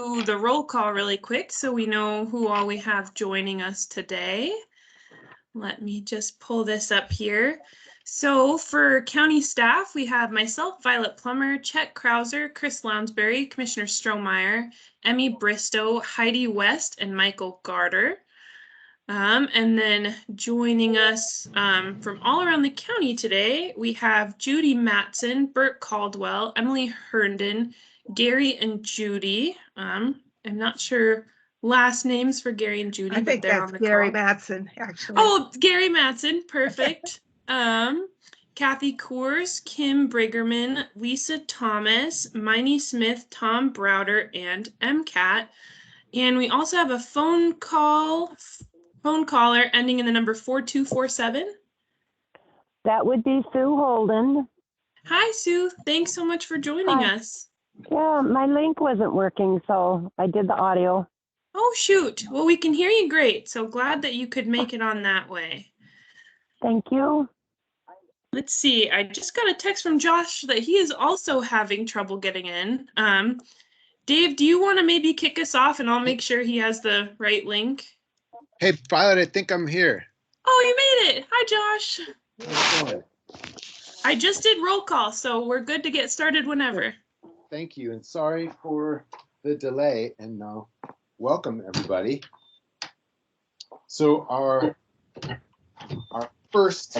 do the roll call really quick so we know who all we have joining us today. Let me just pull this up here. So for county staff, we have myself, Violet Plummer, Chet Krauser, Chris Lounsbury, Commissioner Strohmeyer, Emmy Bristow, Heidi West, and Michael Garter. And then joining us from all around the county today, we have Judy Matson, Bert Caldwell, Emily Herndon, Gary and Judy. I'm not sure last names for Gary and Judy, I think but they're that's on the Gary call. Matson, actually. Oh, Gary Matson, perfect. Kathy Coors, Kim Brigerman, Lisa Thomas, Miney Smith, Tom Browder, and MCAT. And we also have a phone caller ending in the number 4247. That would be Sue Holden. Hi, Sue. Thanks so much for joining us. Yeah, my link wasn't working, so I did the audio. Oh, shoot. Well, we can hear you great. So glad that you could make it on that way. Thank you. Let's see. I just got a text from Josh that he is also having trouble getting in. Dave, do you want to maybe kick us off and I'll make sure he has the right link? Hey, Violet, I think I'm here. Oh, you made it. Hi, Josh. How's it going? I just did roll call, so we're good to get started whenever. Thank you, and sorry for the delay, and welcome everybody. So our first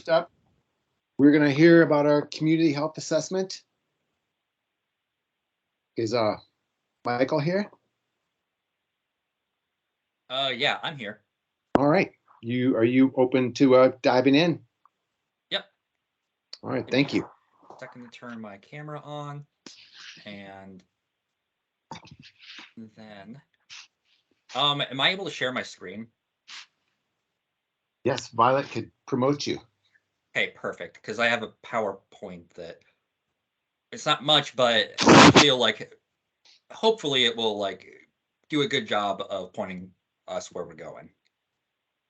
up, we're gonna hear about our community health assessment. Is Michael here? Yeah, I'm here. All right. Are you open to diving in? Yep. All right, thank you. Second to turn my camera on, and then am I able to share my screen? Yes, Violet could promote you. Okay, perfect, because I have a PowerPoint that it's not much, but I feel like hopefully it will do a good job of pointing us where we're going.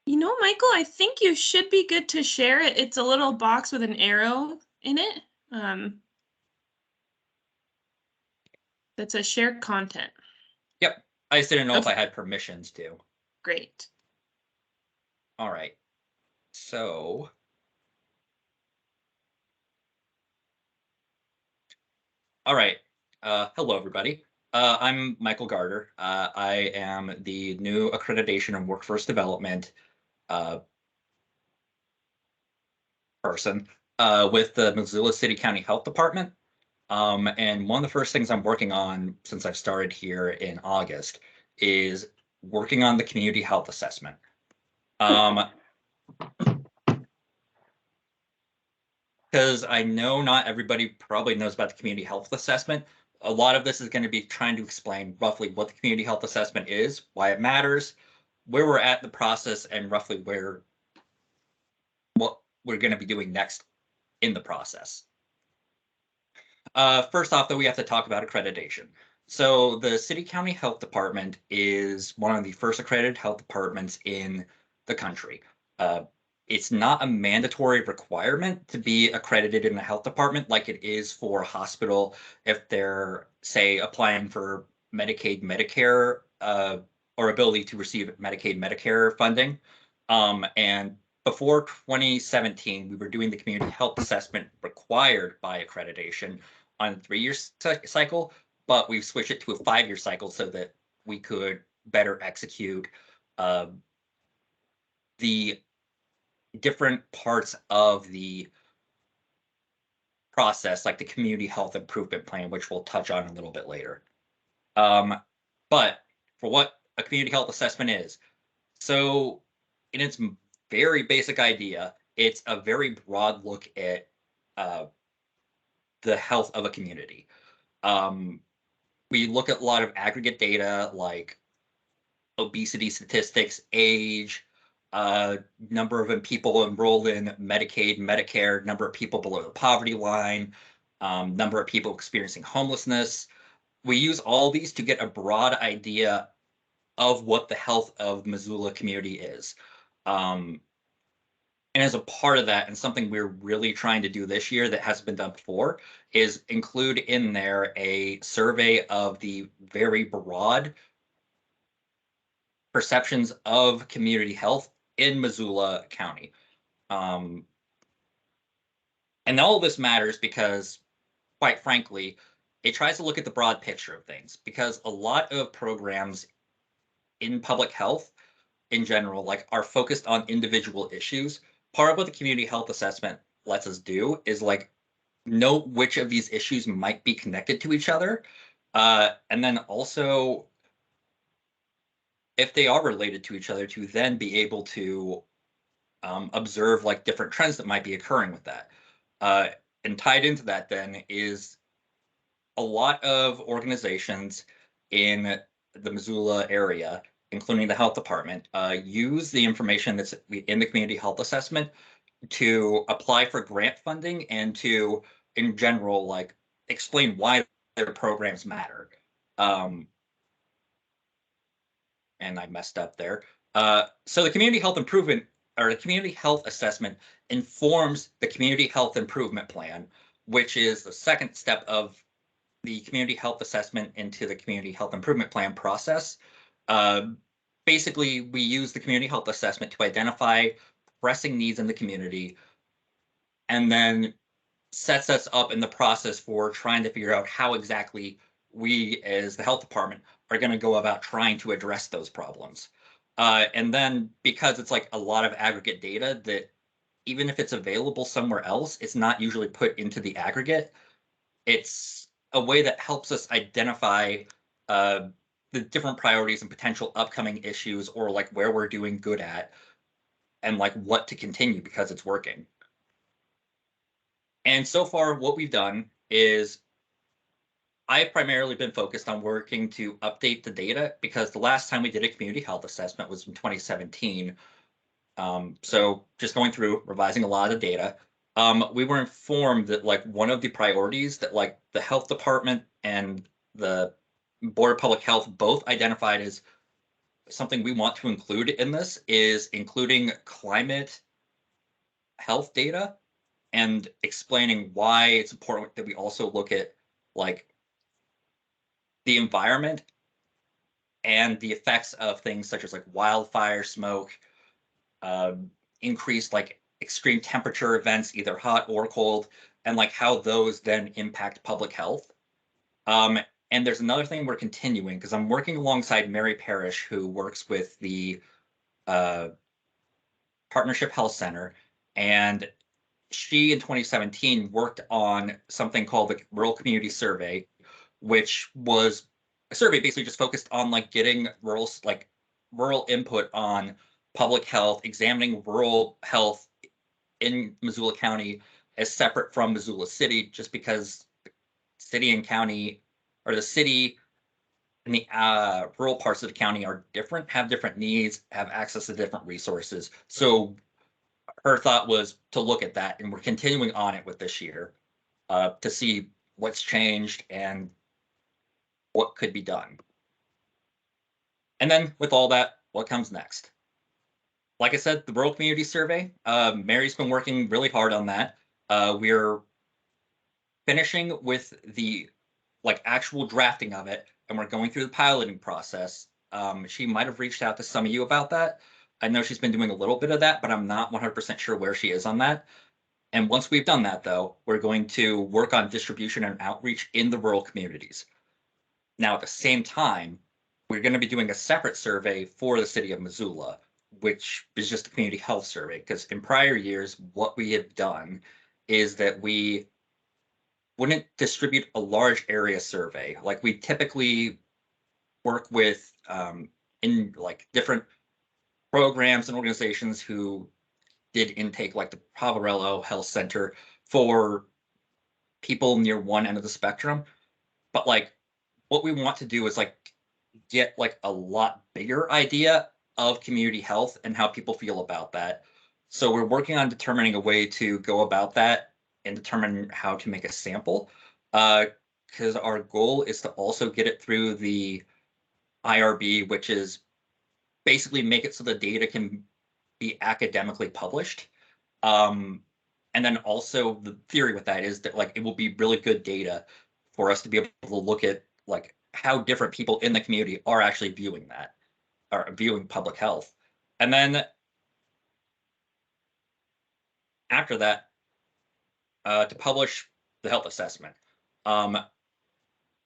You know, Michael, I think you should be good to share it. It's a little box with an arrow in it. That says share content. Yep. I just didn't know if Okay. I had permissions to. Great. All right. So all right. Hello, everybody. I'm Michael Garter. I am the new accreditation and workforce development person with the Missoula City County Health Department. And one of the first things I'm working on since I've started here in August is working on the community health assessment. Because I know not everybody probably knows about the community health assessment. A lot of this is going to be trying to explain roughly what the community health assessment is, why it matters, where we're at in the process, and roughly what we're going to be doing next in the process. First off, though, we have to talk about accreditation. So the City County Health Department is one of the first accredited health departments in the country. It's not a mandatory requirement to be accredited in the health department like it is for a hospital if they're, say, applying for Medicaid, Medicare, or ability to receive Medicaid, Medicare funding. And before 2017, we were doing the community health assessment required by accreditation on a 3-year cycle, but we've switched it to a 5-year cycle so that we could better execute the different parts of the process, like the community health improvement plan, which we'll touch on a little bit later. But for what a community health assessment is, so in its very basic idea, it's a very broad look at the health of a community. We look at a lot of aggregate data like obesity statistics, age, number of people enrolled in Medicaid, Medicare, number of people below the poverty line, number of people experiencing homelessness. We use all these to get a broad idea of what the health of Missoula community is. And as a part of that, and something we're really trying to do this year that hasn't been done before, is include in there a survey of the very broad perceptions of community health in Missoula County. And all of this matters because, quite frankly, it tries to look at the broad picture of things, because a lot of programs in public health in general, like, are focused on individual issues. Part of what the community health assessment lets us do is like know which of these issues might be connected to each other. And then also, if they are related to each other, to then be able to observe like different trends that might be occurring with that. And tied into that then is a lot of organizations in the Missoula area, including the health department, use the information that's in the community health assessment to apply for grant funding and to, in general, like explain why their programs matter. And I messed up there. So the community health improvement, or the community health assessment, informs the community health improvement plan, which is the second step of the community health assessment into the community health improvement plan process. Basically, we use the community health assessment to identify pressing needs in the community, and then sets us up in the process for trying to figure out how exactly we, as the health department, are going to go about trying to address those problems. And then, because it's like a lot of aggregate data that, even if it's available somewhere else, it's not usually put into the aggregate. It's a way that helps us identify the different priorities and potential upcoming issues, or like where we're doing good at, and like what to continue because it's working. And so far, what we've done is I've primarily been focused on working to update the data, because the last time we did a community health assessment was in 2017. So just going through, revising a lot of the data. We were informed that like one of the priorities that like the health department and the Board of Public Health both identified as something we want to include in this is including climate health data, and explaining why it's important that we also look at like the environment and the effects of things such as like wildfire smoke, increased like extreme temperature events, either hot or cold, and like how those then impact public health. And there's another thing we're continuing, because I'm working alongside Mary Parrish, who works with the Partnership Health Center, and she in 2017 worked on something called the Rural Community Survey, which was a survey basically just focused on like getting rural input on public health, examining rural health in Missoula County as separate from Missoula City, just because the city and county, or the city and the rural parts of the county are different, have different needs, have access to different resources. So her thought was to look at that, and we're continuing on it with this year to see what's changed and what could be done. And then with all that, what comes next? Like I said, the Rural Community Survey, Mary's been working really hard on that. We're finishing with the like actual drafting of it, and we're going through the piloting process. She might have reached out to some of you about that. I know she's been doing a little bit of that, but I'm not 100% sure where she is on that. And once we've done that, though, we're going to work on distribution and outreach in the rural communities. Now, at the same time, we're going to be doing a separate survey for the city of Missoula, which is just a community health survey, because in prior years, what we have done is that we wouldn't distribute a large area survey. Like, we typically work with in like different programs and organizations who did intake, like the Poverello Health Center, for people near one end of the spectrum. But like what we want to do is like get like a lot bigger idea of community health and how people feel about that. So we're working on determining a way to go about that and determine how to make a sample, because our goal is to also get it through the IRB, which is basically make it so the data can be academically published. And then also the theory with that is that like it will be really good data for us to be able to look at like how different people in the community are actually viewing that, or viewing public health. And then after that, to publish the health assessment.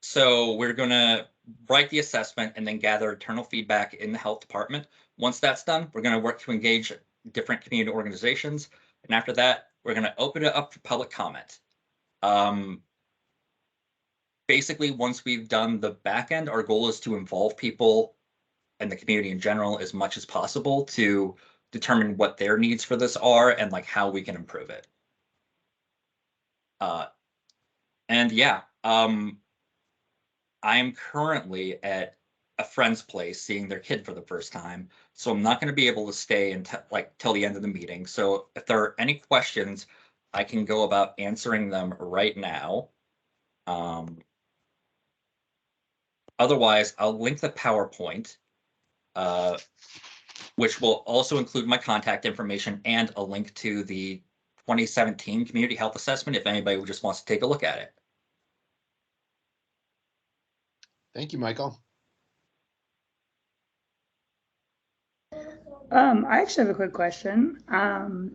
So we're going to write the assessment and then gather internal feedback in the health department. Once that's done, we're going to work to engage different community organizations. And after that, we're going to open it up for public comment. Basically, once we've done the back end, our goal is to involve people and the community in general as much as possible to determine what their needs for this are and like how we can improve it. And yeah, I am currently at a friend's place seeing their kid for the first time, so I'm not going to be able to stay until like till the end of the meeting. So if there are any questions, I can go about answering them right now. Otherwise, I'll link the PowerPoint, which will also include my contact information and a link to the 2017 Community Health Assessment if anybody just wants to take a look at it. Thank you, Michael. I actually have a quick question. I'm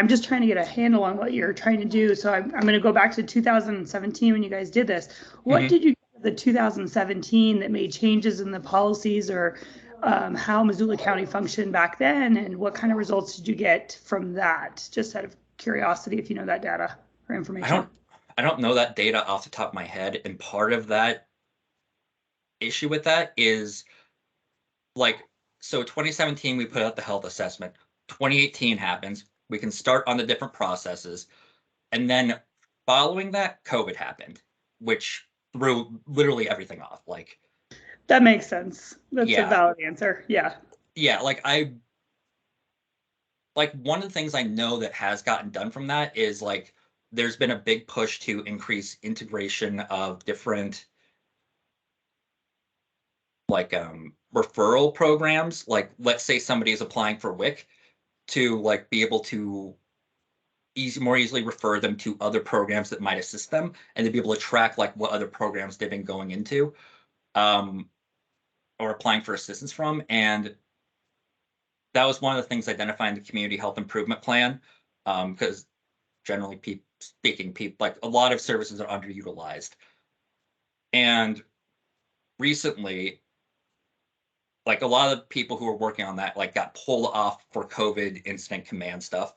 just trying to get a handle on what you're trying to do. So I'm going to go back to 2017 when you guys did this. What did you get the 2017 that made changes in the policies, or how Missoula County functioned back then, and what kind of results did you get from that? Just out of curiosity, if you know that data or information. I don't know that data off the top of my head, and part of that issue with that is like, so 2017 we put out the health assessment, 2018 happens, we can start on the different processes, and then following that COVID happened, which threw literally everything off. Like, that makes sense. That's yeah. A valid answer. Yeah. Yeah, like one of the things I know that has gotten done from that is like there's been a big push to increase integration of different like referral programs. Like, let's say somebody is applying for WIC, to like be able to more easily refer them to other programs that might assist them, and to be able to track like what other programs they've been going into or applying for assistance from. And that was one of the things identified in the community health improvement plan, because generally speaking, like a lot of services are underutilized. And recently, like a lot of the people who were working on that like got pulled off for COVID incident command stuff.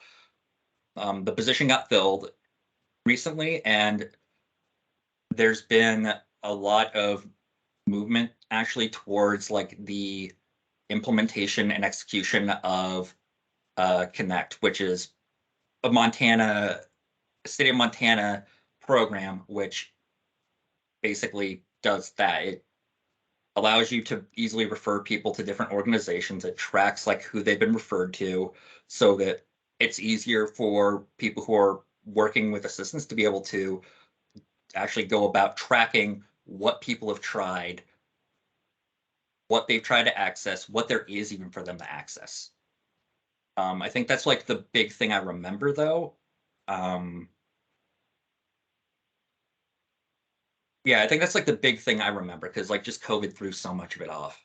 The position got filled recently, and there's been a lot of movement actually towards like the implementation and execution of Connect, which is a state of Montana program, which basically does that. It allows you to easily refer people to different organizations. It tracks like who they've been referred to, so that it's easier for people who are working with assistants to be able to actually go about tracking what people have tried, what they've tried to access, what there is even for them to access. I think that's like the big thing I remember though. Yeah, I think that's like the big thing I remember, because like just COVID threw so much of it off.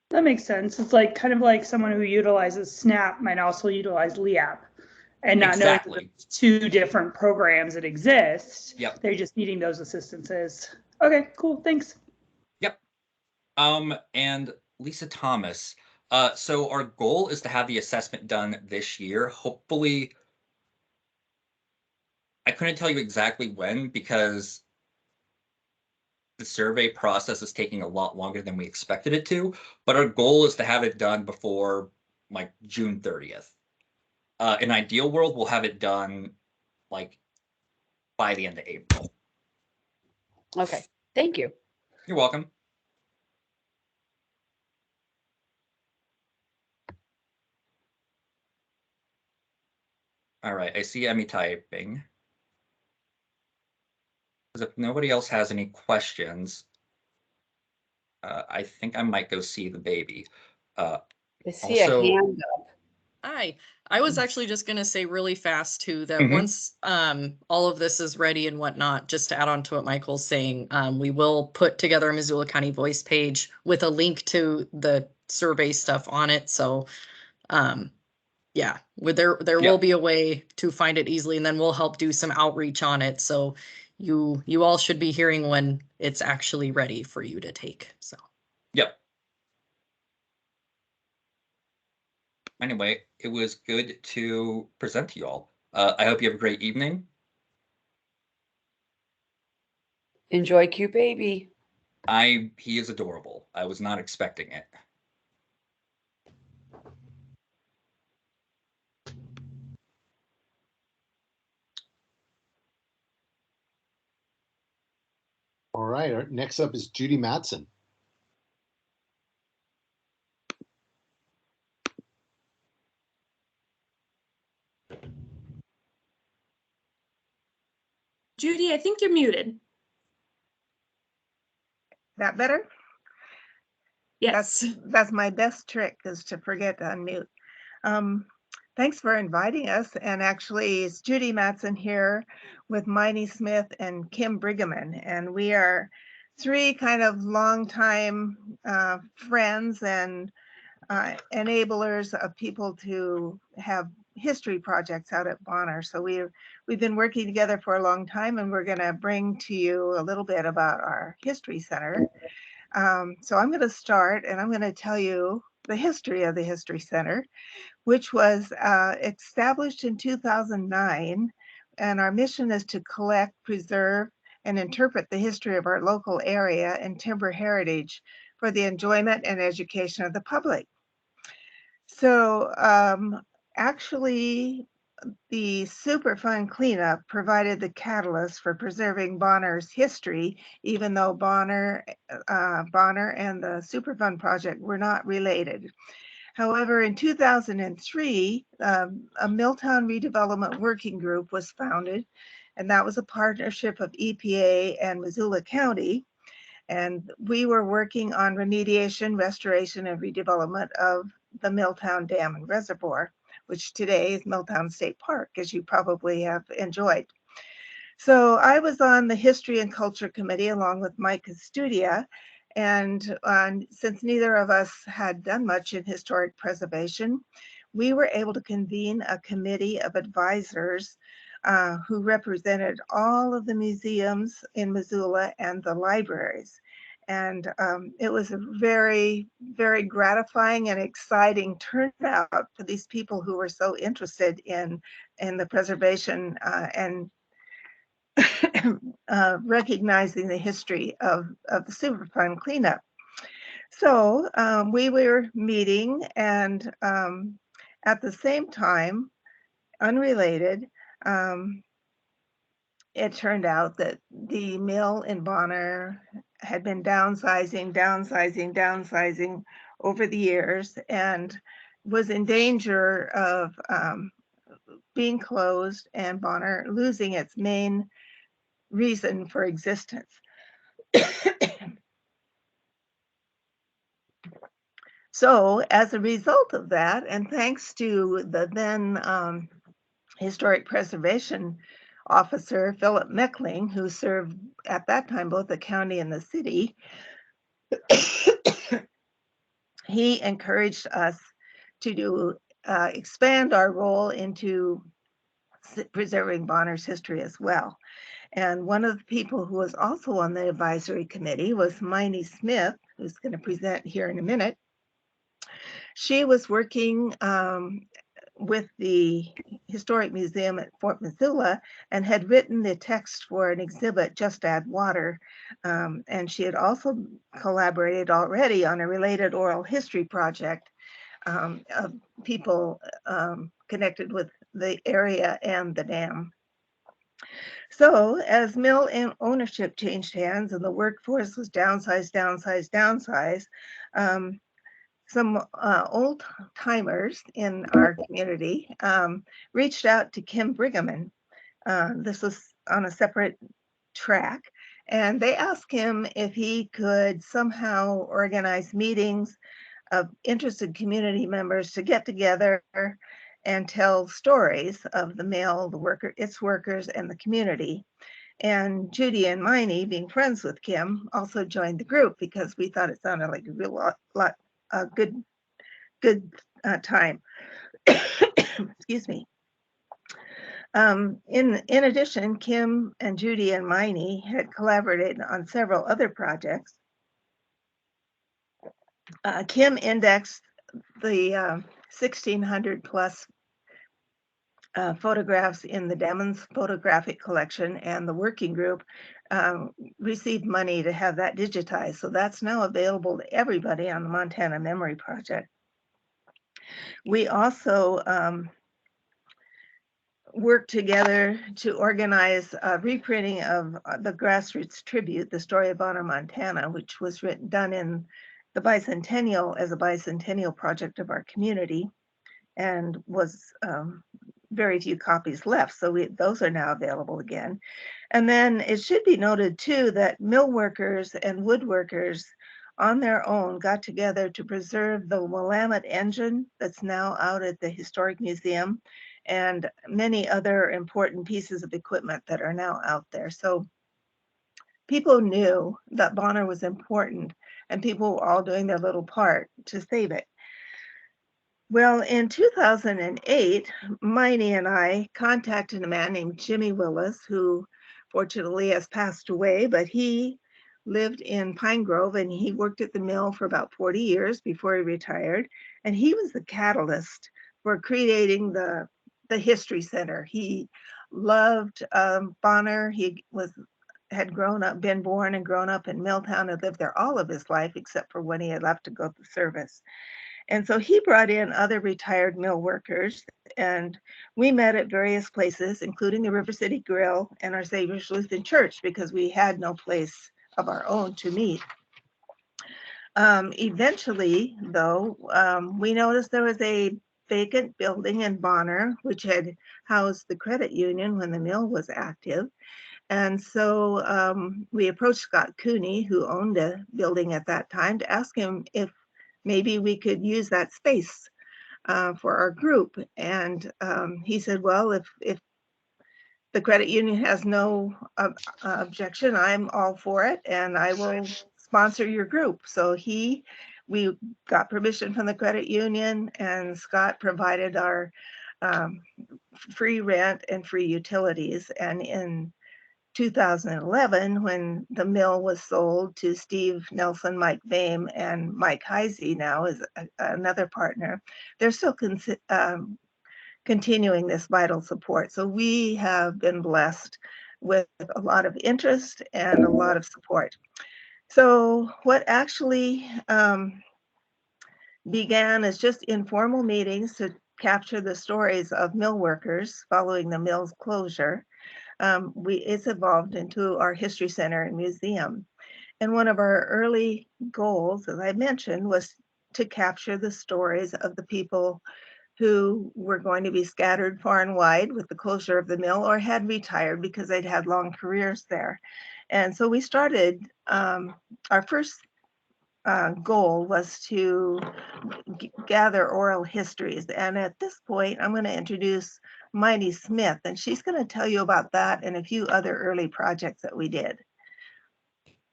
That makes sense. It's like kind of like someone who utilizes SNAP might also utilize LEAP, and not knowing that there's two different programs that exist. Yep. They're just needing those assistances. Okay, cool. Thanks. Yep. And Lisa Thomas. So our goal is to have the assessment done this year. Hopefully, I couldn't tell you exactly when, because the survey process is taking a lot longer than we expected it to, but our goal is to have it done before like June 30th. In ideal world, we'll have it done like by the end of April. Okay, thank you. You're welcome. All right, I see Emmy typing. Because if nobody else has any questions, I think I might go see the baby. I see a hand up. Hi. I was actually just gonna say really fast too, that Mhm. once all of this is ready and whatnot, just to add on to what Michael's saying, we will put together a Missoula County Voice page with a link to the survey stuff on it. So yeah, there Yeah. will be a way to find it easily, and then we'll help do some outreach on it. So you all should be hearing when it's actually ready for you to take. So Yep. Anyway, it was good to present to you all. I hope you have a great evening. Enjoy cute baby. He is adorable. I was not expecting it. All right, next up is Judy Matson. Judy, I think you're muted. That better? Yes. That's my best trick, is to forget to unmute. Thanks for inviting us. And actually, it's Judy Matson here with Miney Smith and Kim Brigaman. And we are three kind of longtime friends and enablers of people to have history projects out at Bonner. So we've been working together for a long time, and we're going to bring to you a little bit about our history center. So I'm going to start, and I'm going to tell you the history of the History Center, which was established in 2009. And our mission is to collect, preserve, and interpret the history of our local area and timber heritage for the enjoyment and education of the public. So actually, the Superfund cleanup provided the catalyst for preserving Bonner's history, even though Bonner and the Superfund project were not related. However, in 2003, a Milltown Redevelopment Working Group was founded, and that was a partnership of EPA and Missoula County. And we were working on remediation, restoration, and redevelopment of the Milltown Dam and Reservoir, which today is Milltown State Park, as you probably have enjoyed. So I was on the History and Culture Committee along with Mike Custudia. And since neither of us had done much in historic preservation, we were able to convene a committee of advisors who represented all of the museums in Missoula and the libraries. And it was a very, very gratifying and exciting turnout for these people who were so interested in the preservation and recognizing the history of the Superfund cleanup. So we were meeting, and at the same time, unrelated, it turned out that the mill in Bonner had been downsizing over the years, and was in danger of being closed, and Bonner losing its main reason for existence. So as a result of that, and thanks to the then historic preservation officer, Philip Meckling, who served at that time both the county and the city, he encouraged us to expand our role into preserving Bonner's history as well. And one of the people who was also on the advisory committee was Miney Smith, who's going to present here in a minute. She was working with the Historic Museum at Fort Missoula and had written the text for an exhibit, Just Add Water. And she had also collaborated already on a related oral history project of people connected with the area and the dam. So as mill ownership changed hands and the workforce was downsized, some old timers in our community reached out to Kim Brigaman. This was on a separate track, and they asked him if he could somehow organize meetings of interested community members to get together and tell stories of the mill, the worker, its workers, and the community. And Judy and Miney, being friends with Kim, also joined the group because we thought it sounded like a real good time. Excuse me. In addition, Kim and Judy and Miney had collaborated on several other projects. Kim indexed the 1,600 plus photographs in the Demons photographic collection, and the working group received money to have that digitized. So that's now available to everybody on the Montana Memory Project. We also worked together to organize a reprinting of the Grassroots Tribute, the story of Bonner, Montana, which was done in the bicentennial as a bicentennial project of our community, and was very few copies left. So those are now available again. And then it should be noted too that mill workers and woodworkers on their own got together to preserve the Willamette engine that's now out at the Historic Museum, and many other important pieces of equipment that are now out there. So people knew that Bonner was important, and people were all doing their little part to save it. Well, in 2008, Miney and I contacted a man named Jimmy Willis, who fortunately has passed away, but he lived in Pine Grove and he worked at the mill for about 40 years before he retired. And he was the catalyst for creating the History Center. He loved Bonner. He had been born and grown up in Milltown and lived there all of his life, except for when he had left to go to service. And so he brought in other retired mill workers, and we met at various places, including the River City Grill and our Savior's Lutheran Church, because we had no place of our own to meet. Eventually, though, we noticed there was a vacant building in Bonner, which had housed the credit union when the mill was active. And so we approached Scott Cooney, who owned a building at that time, to ask him if maybe we could use that space for our group. And he said, well, if the credit union has no objection, I'm all for it, and I will sponsor your group. So we got permission from the credit union, and Scott provided our free rent and free utilities. And in 2011, when the mill was sold to Steve Nelson, Mike Boehm, and Mike Heisey now is another partner, they're still continuing this vital support. So we have been blessed with a lot of interest and a lot of support. So what actually began as just informal meetings to capture the stories of mill workers following the mill's closure, it's evolved into our History Center and Museum. And one of our early goals, as I mentioned, was to capture the stories of the people who were going to be scattered far and wide with the closure of the mill, or had retired because they'd had long careers there. And so we started, our first goal was to gather oral histories. And at this point, I'm going to introduce Miney Smith, and she's going to tell you about that and a few other early projects that we did.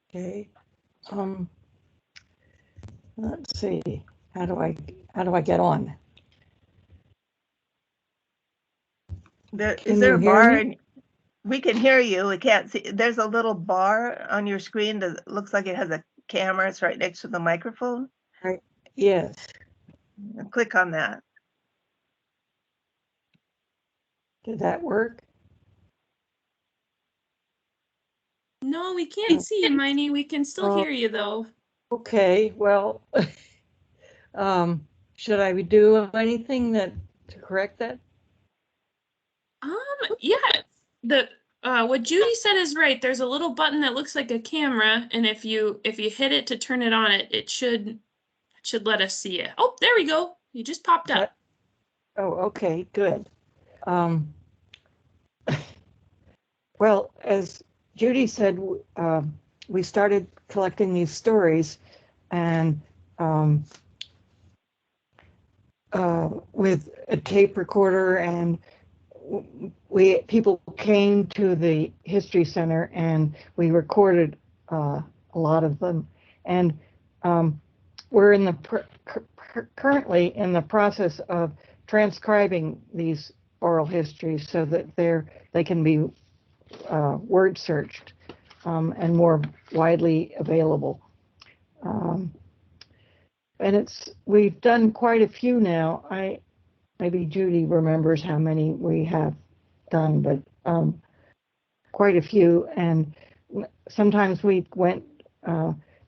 Okay. Let's see. How do I get on? Is there a bar? And we can hear you. We can't see. There's a little bar on your screen that looks like it has a camera. It's right next to the microphone. Right. Yes. And click on that. Did that work? No, we can't see you, Miney. We can still hear you though. Okay, well, should I do anything to correct that? Yeah, what Judy said is right. There's a little button that looks like a camera, and if you hit it to turn it on, it should let us see it. Oh, there we go. You just popped up. Oh, okay, good. Well, as Judy said, we started collecting these stories, and with a tape recorder, and people came to the History Center and we recorded a lot of them. And we're in the currently in the process of transcribing these oral histories so that they can be word searched and more widely available. And we've done quite a few now. Maybe Judy remembers how many we have done, but quite a few. And sometimes we went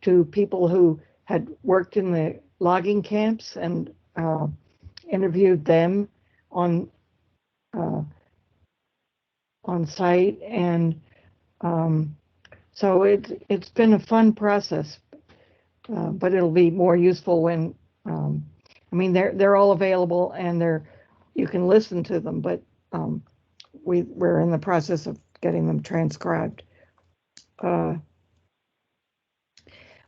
to people who had worked in the logging camps and interviewed them on site. And so it's been a fun process, but it'll be more useful when I mean, they're all available and you can listen to them, but we're in the process of getting them transcribed.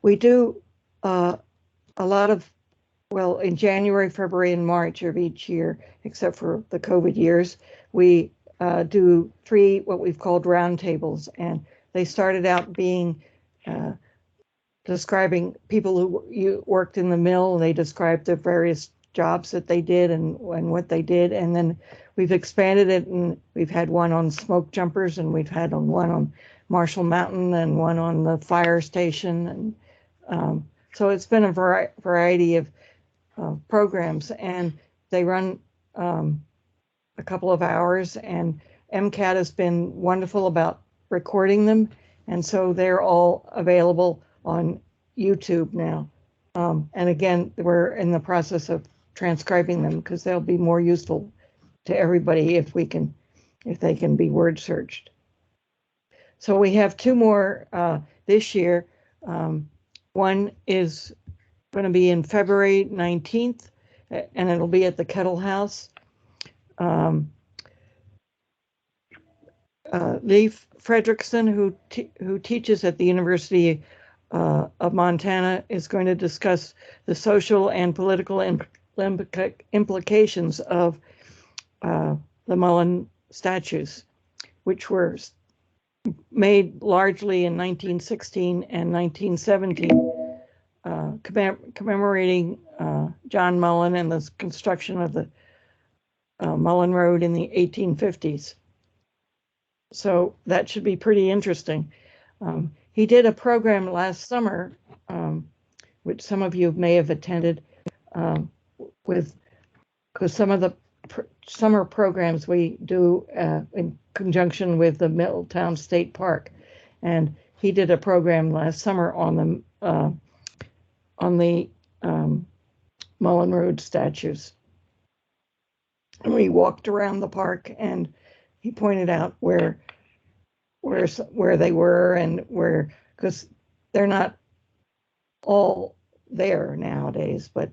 We do a lot of, well, in January, February, and March of each year, except for the COVID years, we do 3 what we've called roundtables, and they started out being describing people who worked in the mill. They described the various jobs that they did and what they did. And then we've expanded it, and we've had one on smoke jumpers, and we've had one on Marshall Mountain and one on the fire station. And so it's been a variety of programs, and they run a couple of hours, and MCAT has been wonderful about recording them. And so they're all available on YouTube now. And again, we're in the process of transcribing them because they'll be more useful to everybody if they can be word searched. So we have 2 more this year. One is going to be in February 19th, and it'll be at the Kettle House. Leif Fredrickson, who teaches at the University of Montana, is going to discuss the social and political implications of the Mullen statues, which were made largely in 1916 and 1917, commemorating John Mullen and the construction of the Mullen Road in the 1850s. So that should be pretty interesting. He did a program last summer, which some of you may have attended, because some of the summer programs we do in conjunction with the Middletown State Park, and he did a program last summer on the Mullen Road statues. And we walked around the park, and he pointed out where they were, and because they're not all there nowadays, but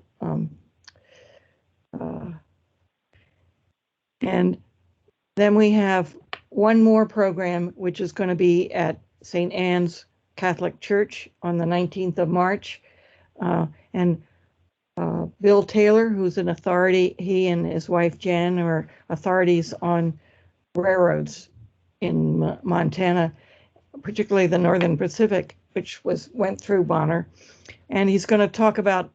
and then we have one more program, which is going to be at St. Anne's Catholic Church on the 19th of March. And Bill Taylor, who's an authority, he and his wife Jen are authorities on railroads in Montana, particularly the Northern Pacific, which went through Bonner. And he's going to talk about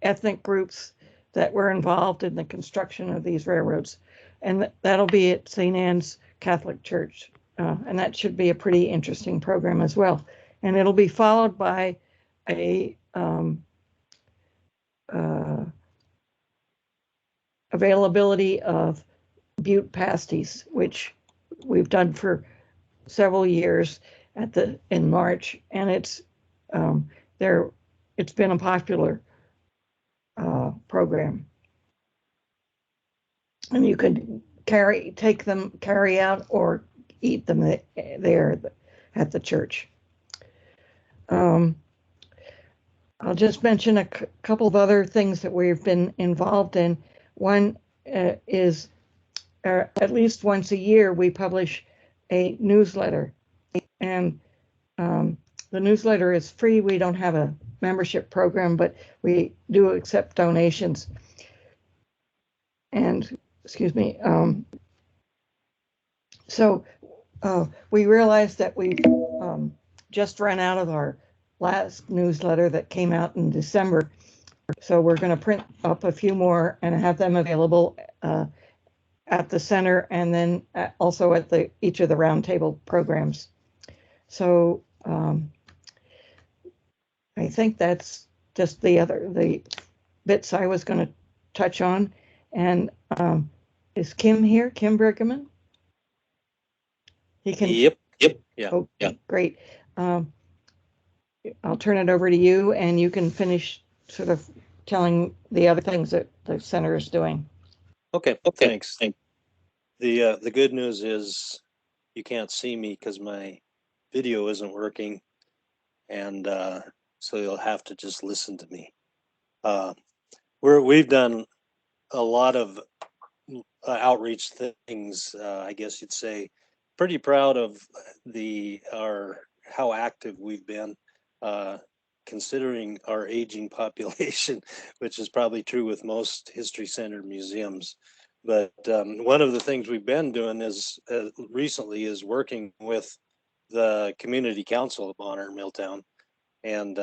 ethnic groups that were involved in the construction of these railroads. And that'll be at St. Anne's Catholic Church. And that should be a pretty interesting program as well. And it'll be followed by a availability of Butte pasties, which we've done for several years in March, and it's been a popular program. And you could carry out or eat them there at the church. I'll just mention a couple of other things that we've been involved in. One is at least once a year we publish a newsletter, and the newsletter is free. We don't have a membership program, but we do accept donations. And, excuse me, so we realized that we just ran out of our last newsletter that came out in December. So we're going to print up a few more and have them available at the center and then also at each of the roundtable programs. So I think that's just the bits I was going to touch on. And is Kim here? Kim Brigham? He can. Yep. Yeah. Oh, yeah. Great. I'll turn it over to you, and you can finish sort of telling the other things that the center is doing. Okay. Thanks. The good news is you can't see me because my video isn't working, and so you'll have to just listen to me. We've done a lot of outreach things, I guess you'd say. Pretty proud of how active we've been, considering our aging population, which is probably true with most history-centered museums. But one of the things we've been doing is recently is working with the community council of Bonner Milltown and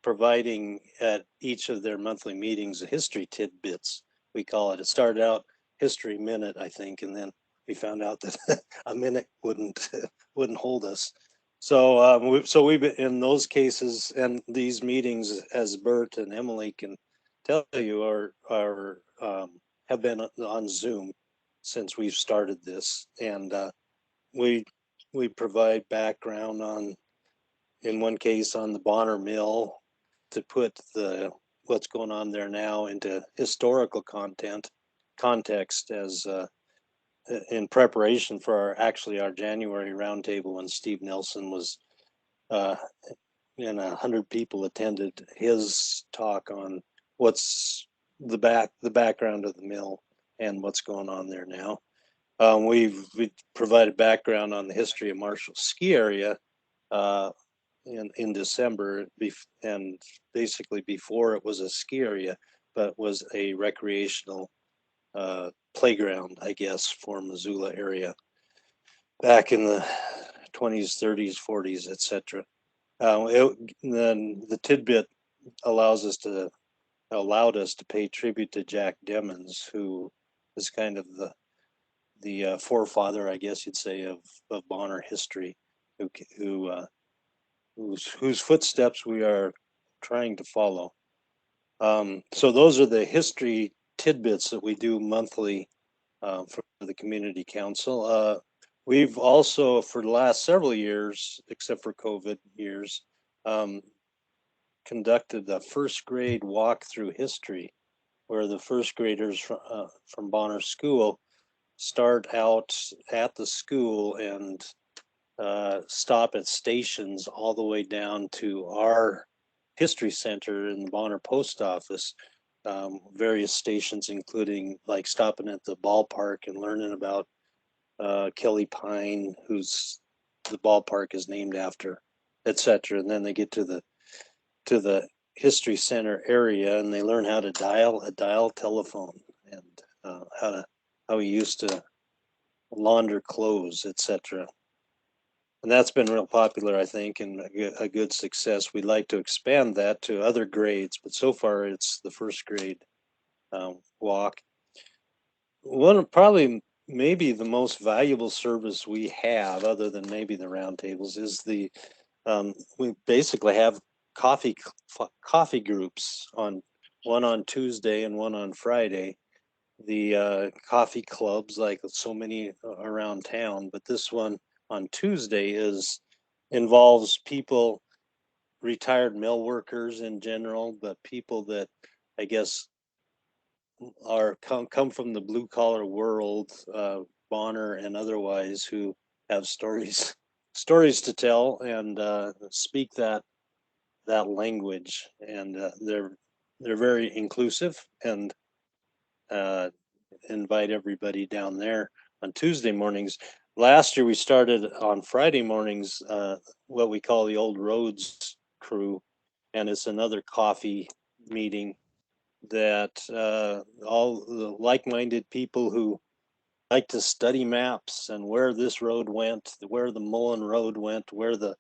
providing at each of their monthly meetings a history tidbits, we call it. It started out History Minute, I think, and then we found out that a minute wouldn't hold us. So we've been in those cases and these meetings, as Bert and Emily can tell you, have been on Zoom since we've started this, and we provide background on, in one case, on the Bonner Mill, to put what's going on there now into historical context as in preparation for our January roundtable when Steve Nelson was and 100 people attended his talk on what's the background of the mill and what's going on there now. We provided background on the history of Marshall Ski Area in December, and basically before it was a ski area, but was a recreational playground, I guess, for Missoula area back in the 20s, 30s, 40s, etc. Then the tidbit allowed us to pay tribute to Jack Demmons, who is kind of the forefather, I guess you'd say, of Bonner history, whose footsteps we are trying to follow. So those are the history tidbits that we do monthly for the community council. We've also, for the last several years, except for COVID years, conducted a first grade walk through history, where the first graders from Bonner School start out at the school and stop at stations all the way down to our history center in the Bonner Post Office. Various stations, including like stopping at the ballpark and learning about Kelly Pine, who's the ballpark is named after, etc. And then they get to the history center area and they learn how to dial a dial telephone and how we used to launder clothes, etc. And that's been real popular, I think, and a good success. We'd like to expand that to other grades, but so far it's the first grade walk. Probably maybe the most valuable service we have, other than maybe the roundtables, is we basically have coffee groups, one on Tuesday and one on Friday. The coffee clubs, like so many around town, but this one on Tuesday involves people, retired mill workers in general, but people that I guess come from the blue collar world, Bonner and otherwise, who have stories to tell and speak that language, and they're very inclusive and invite everybody down there on Tuesday mornings. Last year we started on Friday mornings, what we call the Old Roads Crew, and it's another coffee meeting that all the like-minded people who like to study maps and where this road went, where the Mullen Road went, where the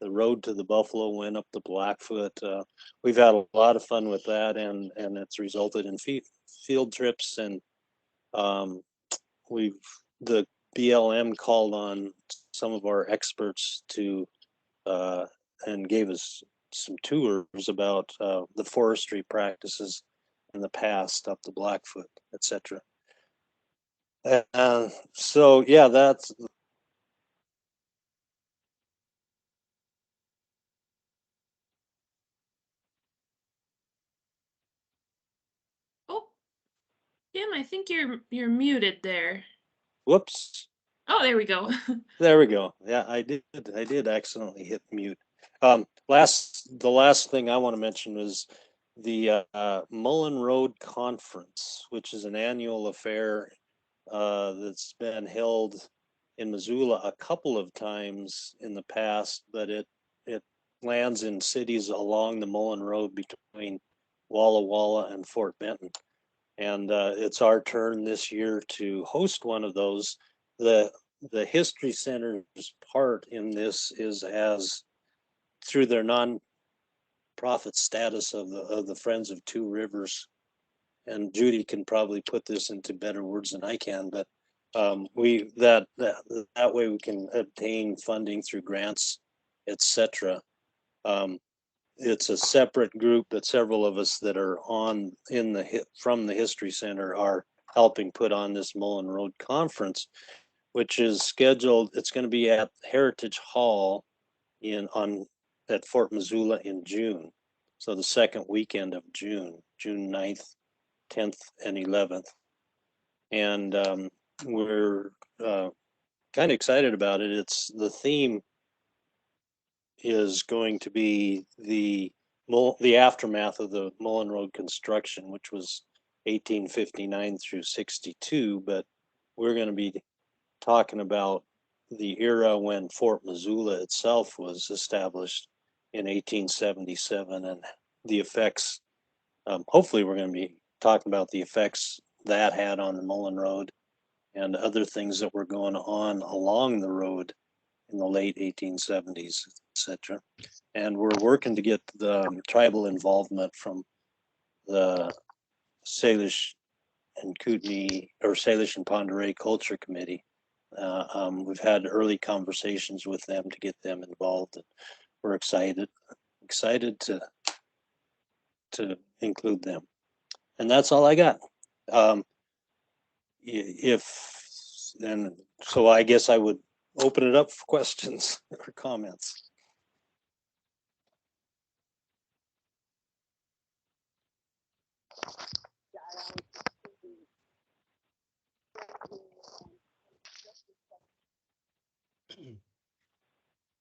road to the Buffalo went up the Blackfoot. We've had a lot of fun with that, and it's resulted in field trips, and the BLM called on some of our experts to and gave us some tours about the forestry practices in the past up the Blackfoot, etc. So yeah, that's Oh, Kim, I think you're muted there. whoops. Oh, there we go. There we go. Yeah, I did accidentally hit mute. The last thing I want to mention was the Mullen Road Conference, which is an annual affair that's been held in Missoula a couple of times in the past, but it lands in cities along the Mullen Road between Walla Walla and Fort Benton. And it's our turn this year to host one of those. The History Center's part in this is as through their non-profit status of the Friends of Two Rivers, and Judy can probably put this into better words than I can, but that way we can obtain funding through grants, etc. It's a separate group, but several of us that are from the History Center are helping put on this Mullen Road Conference, which is scheduled. It's going to be at Heritage Hall at Fort Missoula in June. So the second weekend of June 9th, 10th, and 11th. And we're kind of excited about it. The theme is going to be the aftermath of the Mullen Road construction, which was 1859 through 62, but we're going to be talking about the era when Fort Missoula itself was established in 1877 and the effects. Hopefully we're going to be talking about the effects that had on the Mullen Road and other things that were going on along the road in the late 1870s, etc. And we're working to get the tribal involvement from the Salish and Kootenai, or Salish and Pend Oreille Culture Committee. We've had early conversations with them to get them involved, and we're excited to include them. And that's all I got. So I guess I would open it up for questions or comments.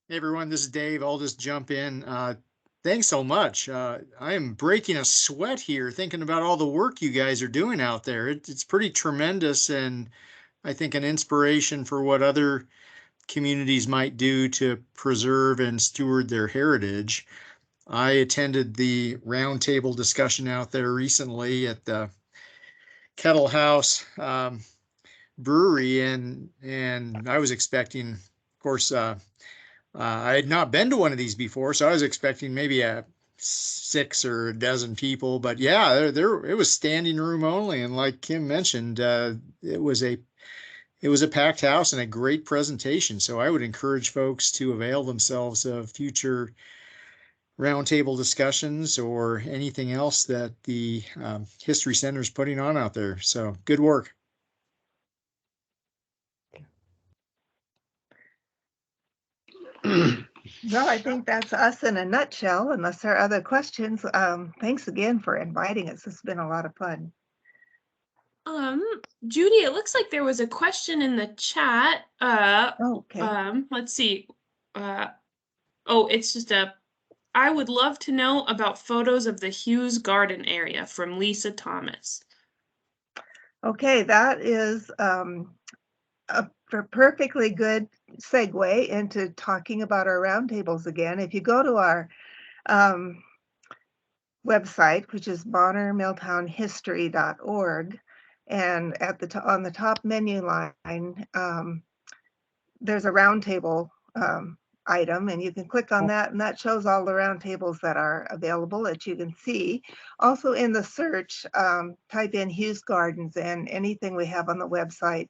Hey everyone, this is Dave. I'll just jump in. Thanks so much. I am breaking a sweat here thinking about all the work you guys are doing out there. It's pretty tremendous, and I think an inspiration for what other communities might do to preserve and steward their heritage. I attended the roundtable discussion out there recently at the Kettle House brewery, and I was expecting, of course, I had not been to one of these before, so I was expecting maybe 6 or a dozen people, but yeah, it was standing room only, and like Kim mentioned, it was a packed house and a great presentation. So I would encourage folks to avail themselves of future roundtable discussions or anything else that the History Center is putting on out there. So good work. Well, I think that's us in a nutshell, unless there are other questions. Thanks again for inviting us. It's been a lot of fun. Judy, it looks like there was a question in the chat. Okay. Let's see. It's just I would love to know about photos of the Hughes Garden area from Lisa Thomas. Okay, that is a perfectly good segue into talking about our roundtables again. If you go to our website, which is bonnermilltownhistory.org. And on the top menu line, there's a roundtable item, and you can click on that, and that shows all the roundtables that are available that you can see. Also in the search, type in Hughes Gardens, and anything we have on the website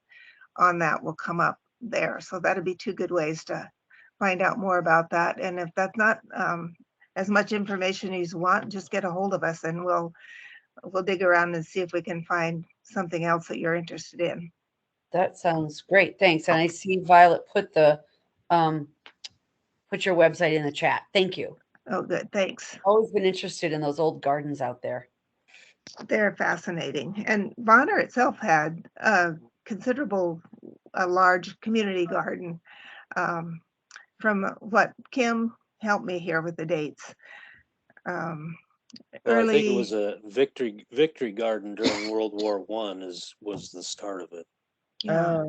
on that will come up there. So that'd be two good ways to find out more about that. And if that's not as much information as you want, just get a hold of us, and we'll dig around and see if we can find something else that you're interested in. That sounds great. Thanks. And I see Violet put the put your website in the chat. Thank you. Oh, good. Thanks. Always been interested in those old gardens out there. They're fascinating. And Bonner itself had a large community garden. From what Kim helped me here with the dates. Well, I think it was a victory garden during World War I was the start of it. Yeah.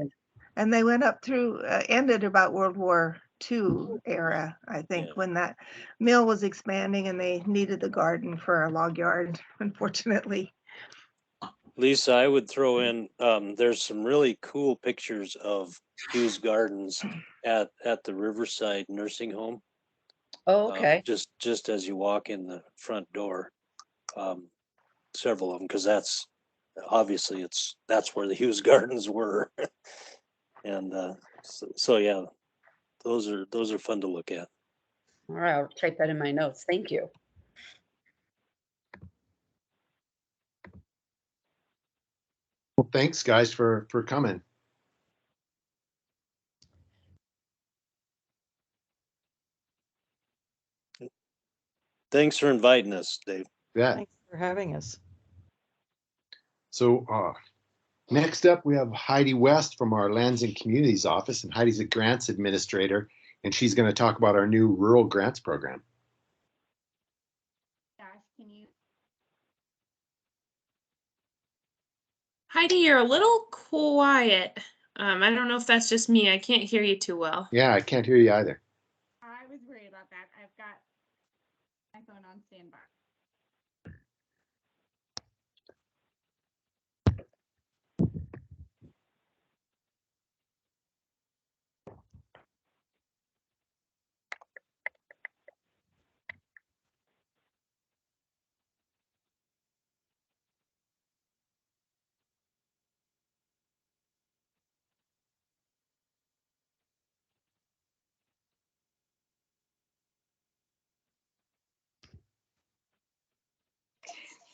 And they went up through, ended about World War II era, I think, when that mill was expanding and they needed the garden for a log yard, unfortunately. Lisa, I would throw in, there's some really cool pictures of Hughes Gardens at the Riverside Nursing Home. Oh, okay. Just as you walk in the front door, several of them, because that's obviously that's where the Hughes Gardens were. And so yeah, those are fun to look at. All right, I'll type that in my notes. Thank you. Well, thanks guys for coming. Thanks for inviting us, Dave. Yeah. Thanks for having us. So next up, we have Heidi West from our Lands and Communities office, and Heidi's a grants administrator, and she's going to talk about our new rural grants program. Heidi, you're a little quiet. I don't know if that's just me. I can't hear you too well. Yeah, I can't hear you either. I was worried about that. I've got my phone on standby.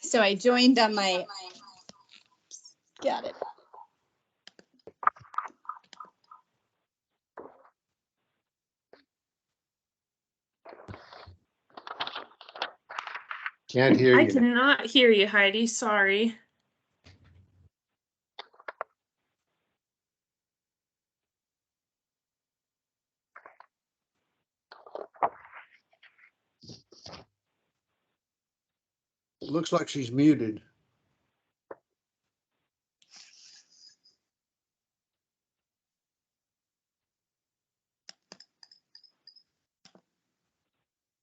So I joined on my, got it. Can't hear you. I cannot hear you, Heidi. Sorry. It looks like she's muted.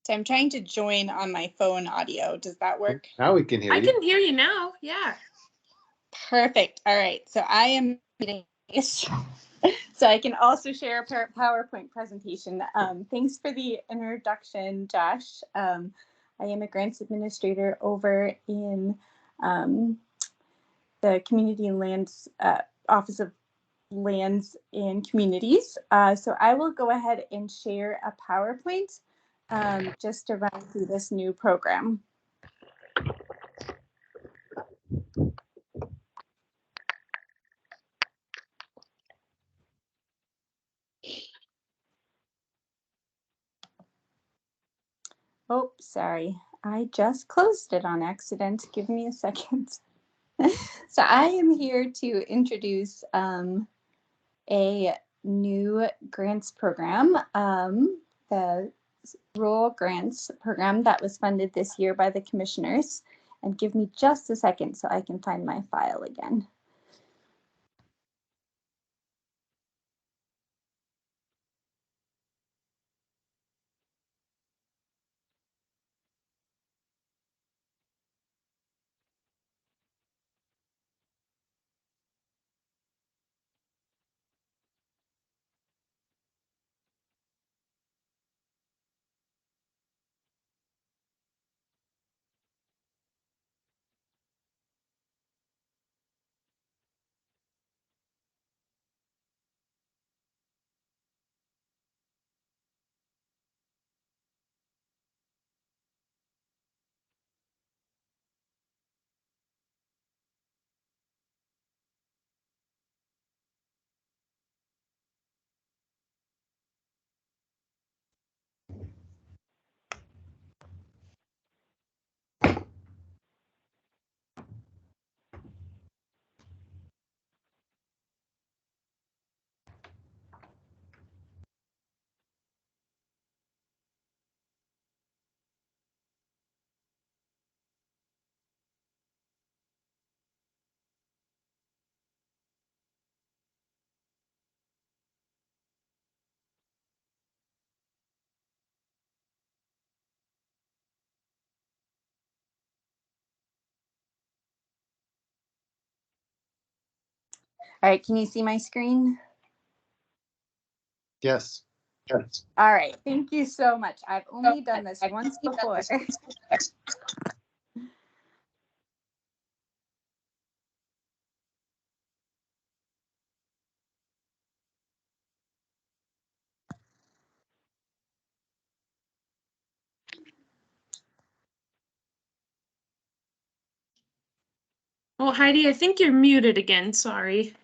So I'm trying to join on my phone audio. Does that work? Now we can hear you. I can hear you now. Yeah. Perfect. All right. So I am so I can also share a PowerPoint presentation. Thanks for the introduction, Josh. I am a grants administrator over in the Community Lands Office of Lands and Communities. So I will go ahead and share a PowerPoint just to run through this new program. Oh, sorry. I just closed it on accident. Give me a second. So I am here to introduce a new grants program, the Rural Grants Program that was funded this year by the commissioners. And give me just a second so I can find my file again. All right, can you see my screen? Yes. Yes. All right, thank you so much. I've only done this once before. Oh, Heidi, I think you're muted again. Sorry.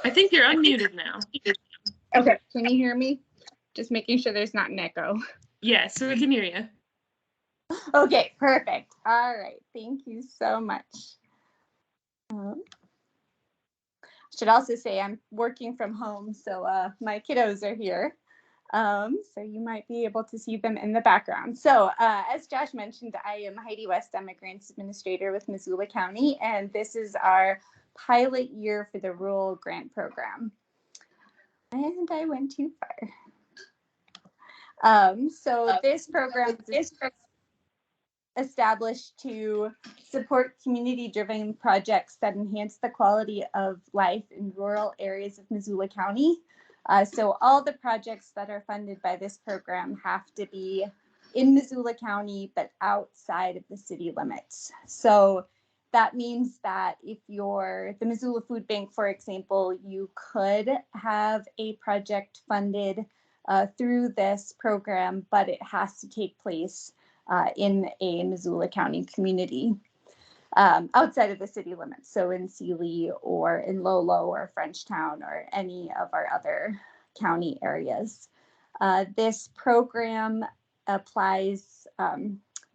I think you're unmuted now. Okay, can you hear me? Just making sure there's not an echo. Yes, we can hear you. Okay, perfect. All right, thank you so much. Should also say I'm working from home, so my kiddos are here. So you might be able to see them in the background. So as Josh mentioned, I am Heidi West. I'm a grants administrator with Missoula County, and this is our pilot year for the rural grant program. And I went too far. So this program is established to support community-driven projects that enhance the quality of life in rural areas of Missoula County. So all the projects that are funded by this program have to be in Missoula County, but outside of the city limits. So that means that if you're the Missoula Food Bank, for example, you could have a project funded through this program, but it has to take place in a Missoula County community outside of the city limits. So in Sealy or in Lolo or Frenchtown or any of our other county areas. This program applies,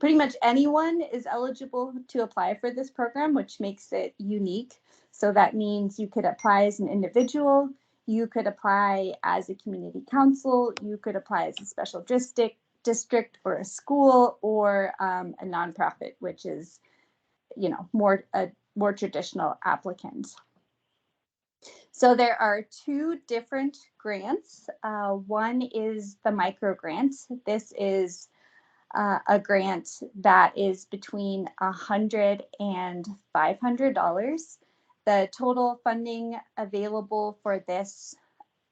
pretty much anyone is eligible to apply for this program, which makes it unique. So that means you could apply as an individual, you could apply as a community council, you could apply as a special district or a school or a nonprofit, which is, you know, a more traditional applicant. So there are two different grants. One is the micro grant. This is a grant that is between $100 and $500. The total funding available for this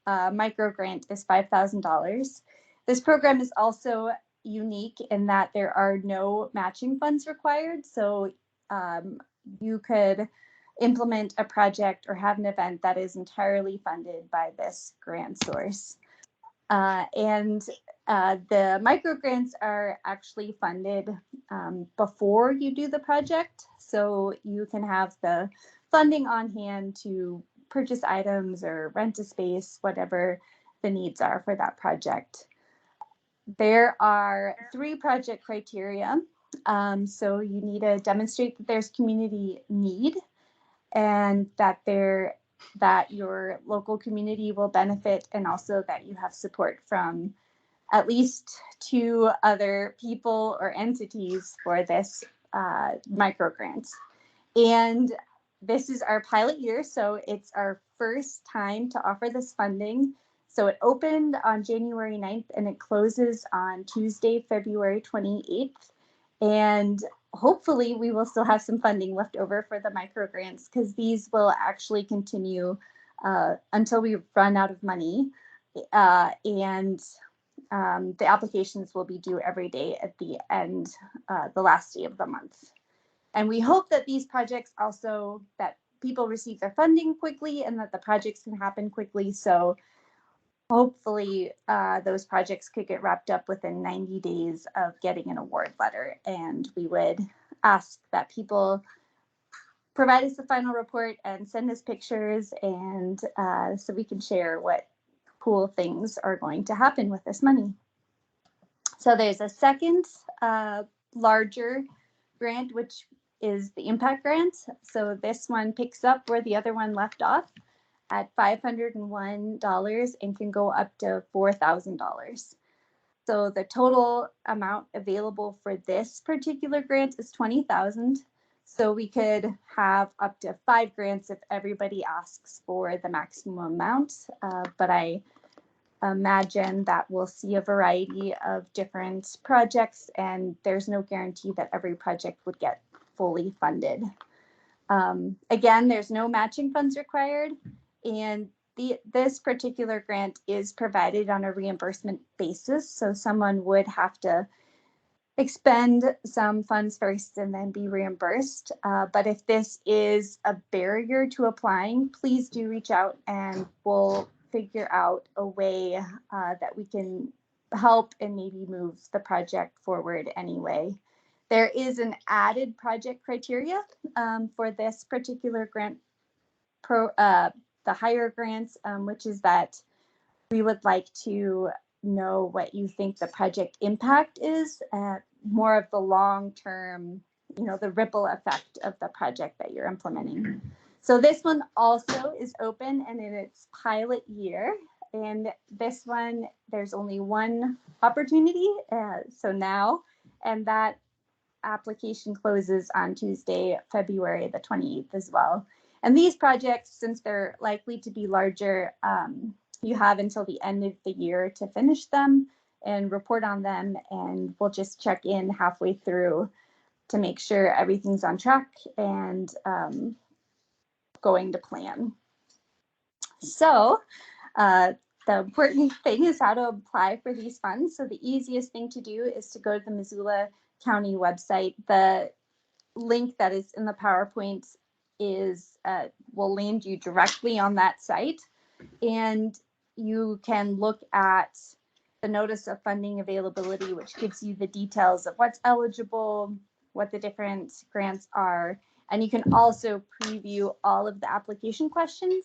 micro grant is $5,000. This program is also unique in that there are no matching funds required. So you could implement a project or have an event that is entirely funded by this grant source. The micro grants are actually funded before you do the project. So you can have the funding on hand to purchase items or rent a space, whatever the needs are for that project. There are 3 project criteria. So you need to demonstrate that there's community need and that your local community will benefit, and also that you have support from at least 2 other people or entities for this micro grant. And this is our pilot year, so it's our first time to offer this funding. So it opened on January 9th and it closes on Tuesday, February 28th. And hopefully we will still have some funding left over for the micro grants, because these will actually continue until we run out of money. The applications will be due every day at the end, the last day of the month. And we hope that these projects also, that people receive their funding quickly and that the projects can happen quickly. So hopefully those projects could get wrapped up within 90 days of getting an award letter. And we would ask that people provide us the final report and send us pictures, and so we can share what cool things are going to happen with this money. So there's a second larger grant, which is the impact grant. So this one picks up where the other one left off at $501 and can go up to $4,000. So the total amount available for this particular grant is $20,000. So we could have up to 5 grants if everybody asks for the maximum amount, but I imagine that we'll see a variety of different projects, and there's no guarantee that every project would get fully funded. Again, there's no matching funds required, and this particular grant is provided on a reimbursement basis, so someone would have to expend some funds first and then be reimbursed. But if this is a barrier to applying, please do reach out and we'll figure out a way that we can help and maybe move the project forward anyway. There is an added project criteria for this particular grant, the higher grants, which is that we would like to know what you think the project impact is, more of the long-term, the ripple effect of the project that you're implementing. So this one also is open and in its pilot year. And this one, there's only one opportunity, so now, and that application closes on Tuesday, February the 28th as well. And these projects, since they're likely to be larger, you have until the end of the year to finish them and report on them, and we'll just check in halfway through to make sure everything's on track and going to plan. So the important thing is how to apply for these funds. So the easiest thing to do is to go to the Missoula County website. The link that is in the PowerPoint is will land you directly on that site, and you can look at the notice of funding availability, which gives you the details of what's eligible, what the different grants are, and you can also preview all of the application questions.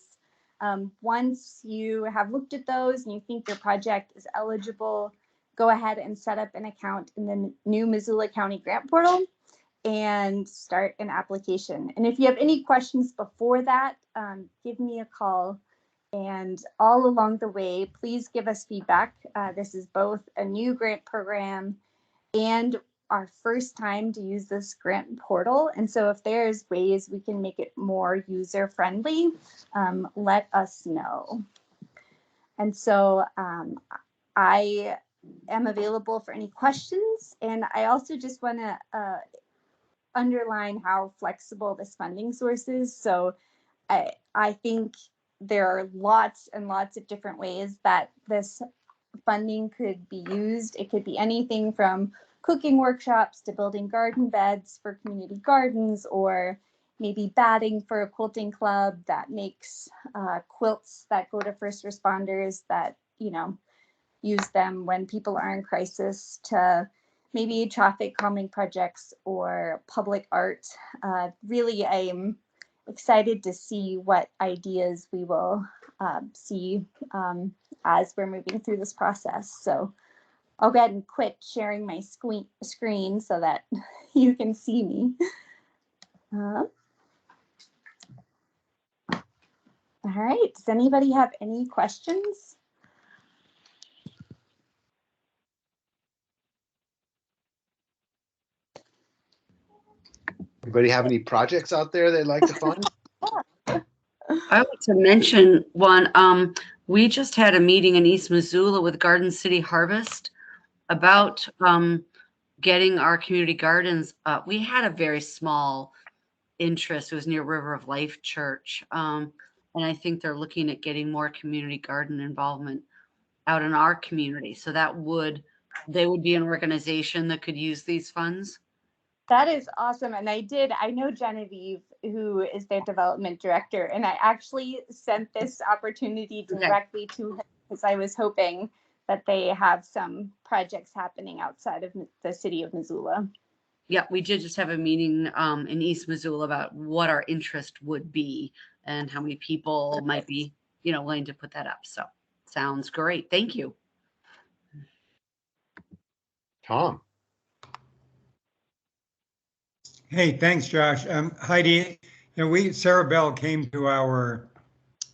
Once you have looked at those and you think your project is eligible, go ahead and set up an account in the new Missoula County Grant Portal and start an application. And if you have any questions before that, give me a call. And all along the way, please give us feedback. This is both a new grant program and our first time to use this grant portal. And so if there's ways we can make it more user-friendly, let us know. And so I am available for any questions. And I also just want to underline how flexible this funding source is. So I think there are lots and lots of different ways that this funding could be used. It could be anything from cooking workshops to building garden beds for community gardens, or maybe batting for a quilting club that makes quilts that go to first responders that, use them when people are in crisis, to maybe traffic calming projects or public art. Really, I'm excited to see what ideas we will see as we're moving through this process. So I'll go ahead and quit sharing my screen so that you can see me. All right, does anybody have any questions? Anybody have any projects out there they'd like to fund? I want to mention one. We just had a meeting in East Missoula with Garden City Harvest about getting our community gardens. We had a very small interest. It was near River of Life Church. And I think they're looking at getting more community garden involvement out in our community. So they would be an organization that could use these funds. That is awesome. And I know Genevieve, who is their development director, and I actually sent this opportunity directly to her because I was hoping that they have some projects happening outside of the city of Missoula. Yeah, we did just have a meeting in East Missoula about what our interest would be and how many people might be, willing to put that up. So sounds great. Thank you. Tom. Hey, thanks, Josh. Heidi, Sarah Bell came to our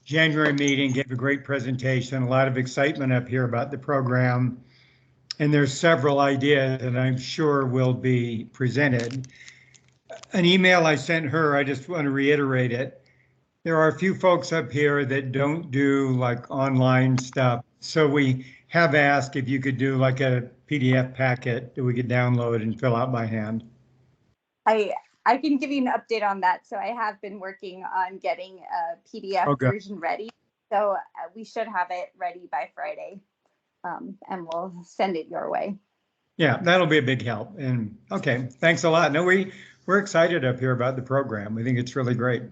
January meeting, gave a great presentation, a lot of excitement up here about the program. And there's several ideas that I'm sure will be presented. an email I sent her. I just want to reiterate it. There are a few folks up here that don't do like online stuff. So we have asked if you could do like a PDF packet that we could download and fill out by hand. I can give you an update on that. So I have been working on getting a PDF version ready. So we should have it ready by Friday, and we'll send it your way. Yeah, that'll be a big help. And okay, thanks a lot. No, we're excited up here about the program. We think it's really great.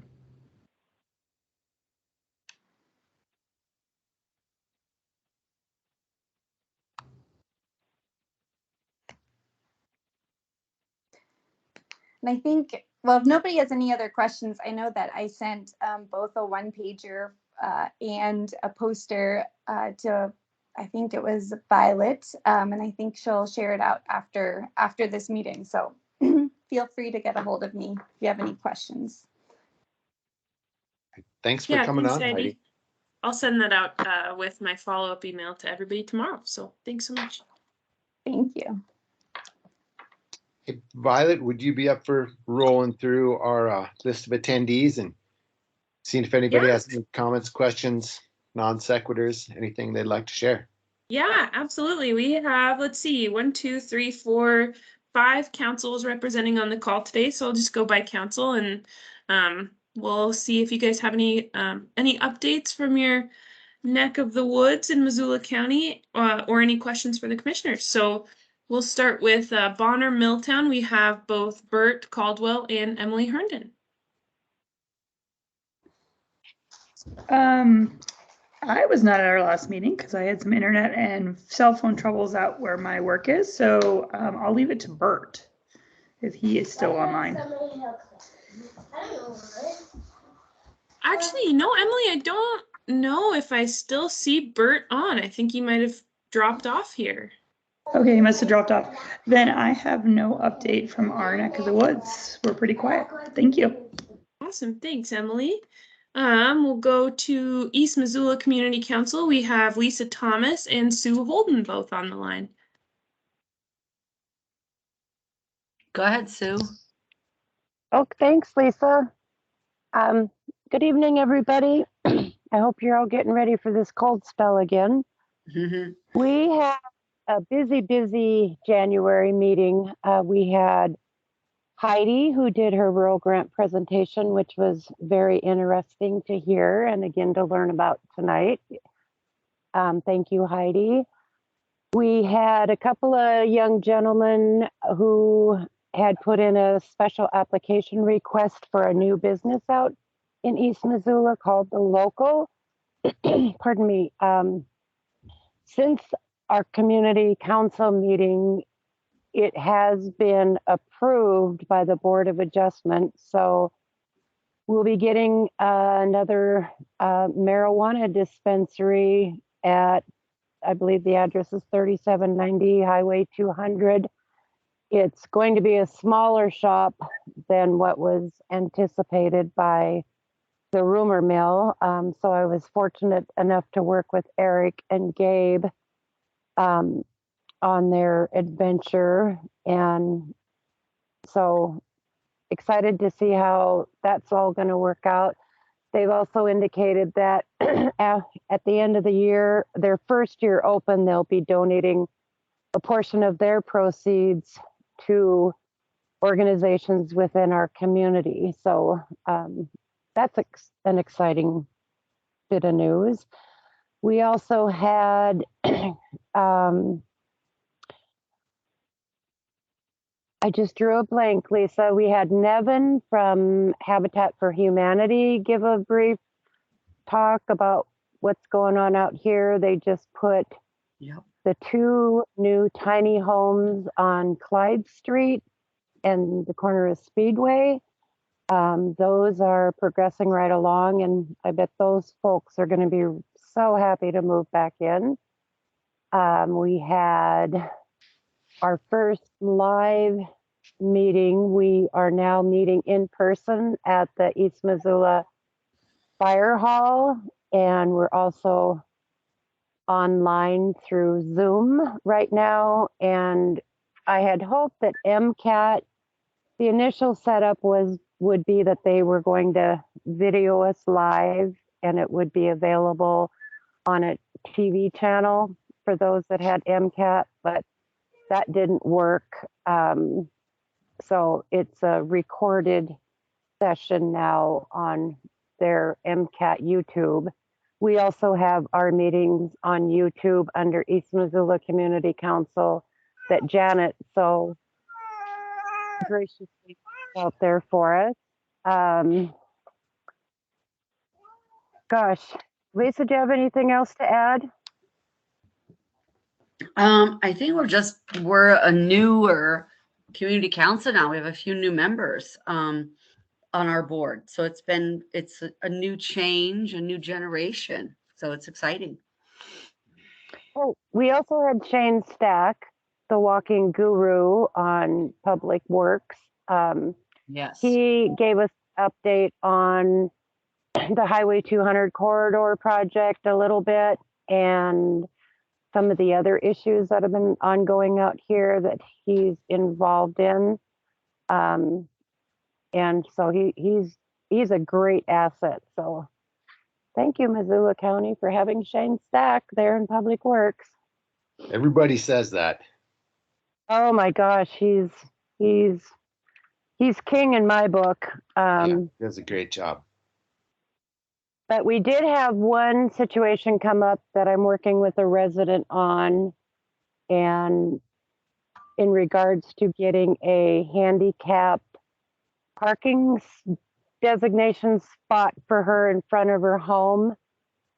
And I think, well, if nobody has any other questions, I know that I sent both a one-pager and a poster to, I think it was Violet, and I think she'll share it out after this meeting. So feel free to get a hold of me if you have any questions. Thanks for coming thanks, on, Heidi. I'll send that out with my follow-up email to everybody tomorrow. So thanks so much. Thank you. Hey, Violet, would you be up for rolling through our list of attendees and seeing if anybody has any comments, questions, non sequiturs, anything they'd like to share? Yeah, absolutely. We have, let's see, 1, 2, 3, 4, 5 councils representing on the call today. So I'll just go by council and we'll see if you guys have any updates from your neck of the woods in Missoula County or any questions for the commissioners. So we'll start with Bonner Milltown. We have both Bert Caldwell and Emily Herndon. I was not at our last meeting because I had some internet and cell phone troubles out where my work is. So I'll leave it to Bert if he is still online. Actually, no, Emily, I don't know if I still see Bert on. I think he might have dropped off here. Okay, he must have dropped off. Then I have no update from our neck of the woods. We're pretty quiet. Thank you. Awesome. Thanks, Emily. We'll go to East Missoula Community Council. We have Lisa Thomas and Sue Holden both on the line. Go ahead, Sue. Oh, thanks, Lisa. Good evening, everybody. I hope you're all getting ready for this cold spell again. We had a busy January meeting. We had Heidi, who did her rural grant presentation, which was very interesting to hear and again to learn about tonight. Thank you, Heidi. We had a couple of young gentlemen who had put in a special application request for a new business out in East Missoula called The Local. Pardon me. Since our community council meeting, it has been approved by the Board of Adjustment. So we'll be getting another marijuana dispensary at, I believe the address is 3790 Highway 200. It's going to be a smaller shop than what was anticipated by the rumor mill. So I was fortunate enough to work with Eric and Gabe on their adventure. And so excited to see how that's all going to work out. They've also indicated that at the end of the year, their first year open, they'll be donating a portion of their proceeds to organizations within our community. So that's an exciting bit of news. We also had I just drew a blank, Lisa. We had Nevin from Habitat for Humanity give a brief talk about what's going on out here. They just put the 2 new tiny homes on Clyde Street and the corner of Speedway. Those are progressing right along, and I bet those folks are going to be so happy to move back in. We had our first live meeting. We are now meeting in person at the East Missoula Fire Hall, and we're also online through Zoom right now. And I had hoped that MCAT the initial setup would be that they were going to video us live and it would be available on a TV channel for those that had MCAT, but that didn't work. So it's a recorded session now on their MCAT YouTube. We also have our meetings on YouTube under East Missoula Community Council that Janet so graciously put out there for us. Gosh, Lisa, do you have anything else to add? I think we're a newer community council now. We have a few new members on our board. So it's a new change, a new generation. So it's exciting. Oh, we also had Shane Stack, the walking guru on Public Works. Yes. He gave us an update on the Highway 200 corridor project a little bit and some of the other issues that have been ongoing out here that he's involved in. And so he's a great asset. So thank you, Missoula County, for having Shane Stack there in Public Works. Everybody says that. Oh my gosh, he's king in my book. Yeah, he does a great job. But we did have one situation come up that I'm working with a resident on, and in regards to getting a handicap parking designation spot for her in front of her home.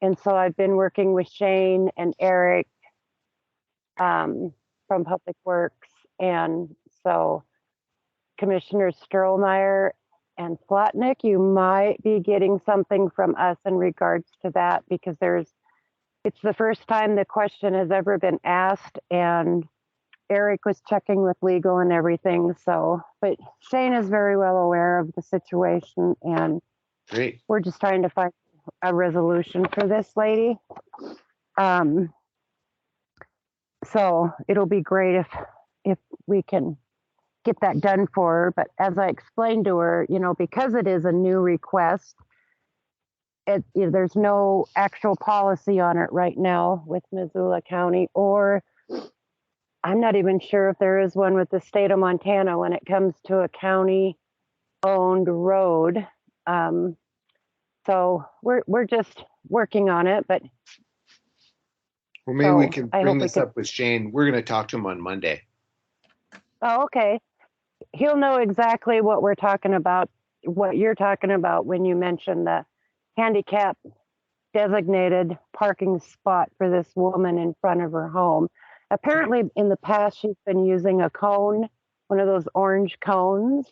And so I've been working with Shane and Eric from Public Works. And so Commissioner Strohmeyer and Slotnick, you might be getting something from us in regards to that, because it's the first time the question has ever been asked, and Eric was checking with legal and everything. So, but Shane is very well aware of the situation, and great. We're just trying to find a resolution for this lady. So it'll be great if we can get that done for her. But as I explained to her, because it is a new request, there's no actual policy on it right now with Missoula County, or I'm not even sure if there is one with the state of Montana when it comes to a county-owned road. So we're just working on it, but. Well, maybe we can bring this up with Shane. We're going to talk to him on Monday. Oh, okay. He'll know exactly what we're talking about, what you're talking about when you mention the handicap designated parking spot for this woman in front of her home. Apparently in the past, she's been using a cone, one of those orange cones,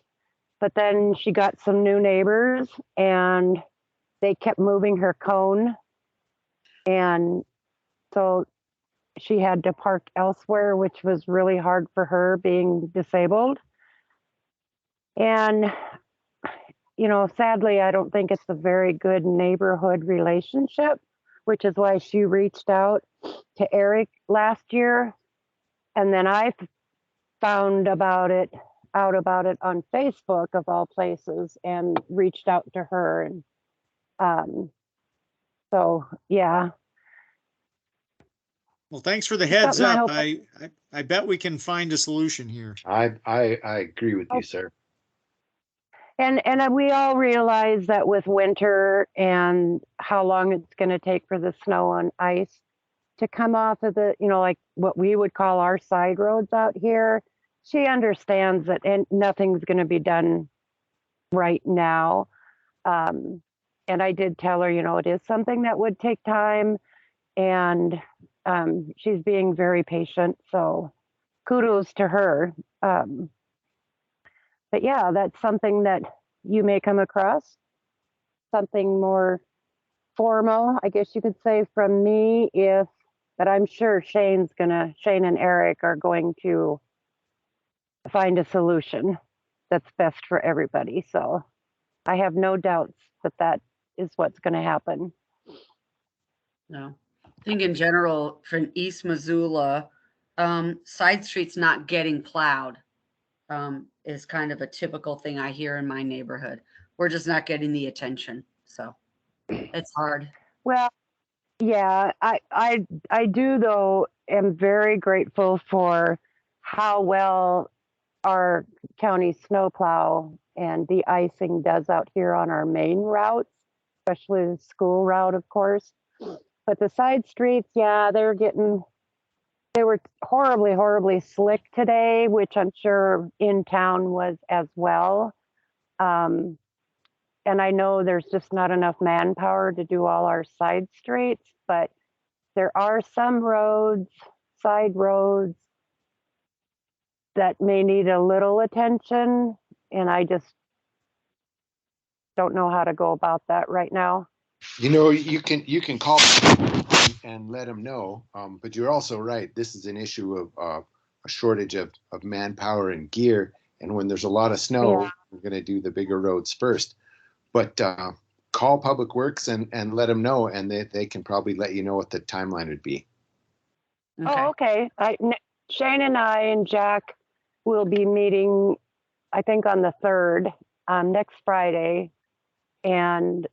but then she got some new neighbors and they kept moving her cone. And so she had to park elsewhere, which was really hard for her being disabled. And, sadly, I don't think it's a very good neighborhood relationship, which is why she reached out to Eric last year. And then I found out about it on Facebook of all places and reached out to her. And so, yeah. Well, thanks for the heads up. I bet we can find a solution here. I agree with you, sir. And we all realize that with winter and how long it's going to take for the snow and ice to come off of the, like what we would call our side roads out here, she understands that nothing's going to be done right now. And I did tell her, it is something that would take time, and she's being very patient. So kudos to her. But yeah, that's something that you may come across, something more formal, I guess you could say, from me, but I'm sure Shane and Eric are going to find a solution that's best for everybody. So I have no doubts that is what's going to happen. No, I think in general for East Missoula, side streets not getting plowed. is kind of a typical thing I hear in my neighborhood. We're just not getting the attention, so it's hard. Well, yeah, I do though am very grateful for how well our county snowplow and de-icing does out here on our main routes, especially the school route, of course. But the side streets, yeah, they were horribly, horribly slick today, which I'm sure in town was as well. And I know there's just not enough manpower to do all our side streets, but there are some roads, side roads, that may need a little attention. And I just don't know how to go about that right now. You know, you can call and let them know, but you're also right. This is an issue of a shortage of manpower and gear. And when there's a lot of snow, Yeah. we're going to do the bigger roads first. But call Public Works and let them know, and they can probably let you know what the timeline would be. Oh, okay. Shane and I and Jack will be meeting, I think on the 3rd, next Friday. And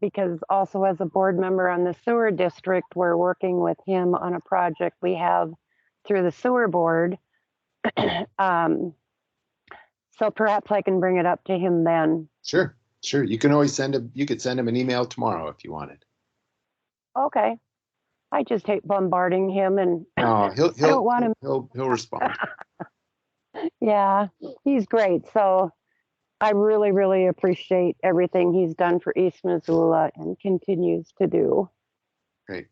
because also as a board member on the sewer district, we're working with him on a project we have through the sewer board. So perhaps I can bring it up to him then. Sure. You can always you could send him an email tomorrow if you wanted. Okay. I just hate bombarding him, and No, I don't want him. he'll respond. Yeah, he's great. So I really, really appreciate everything he's done for East Missoula and continues to do. Great.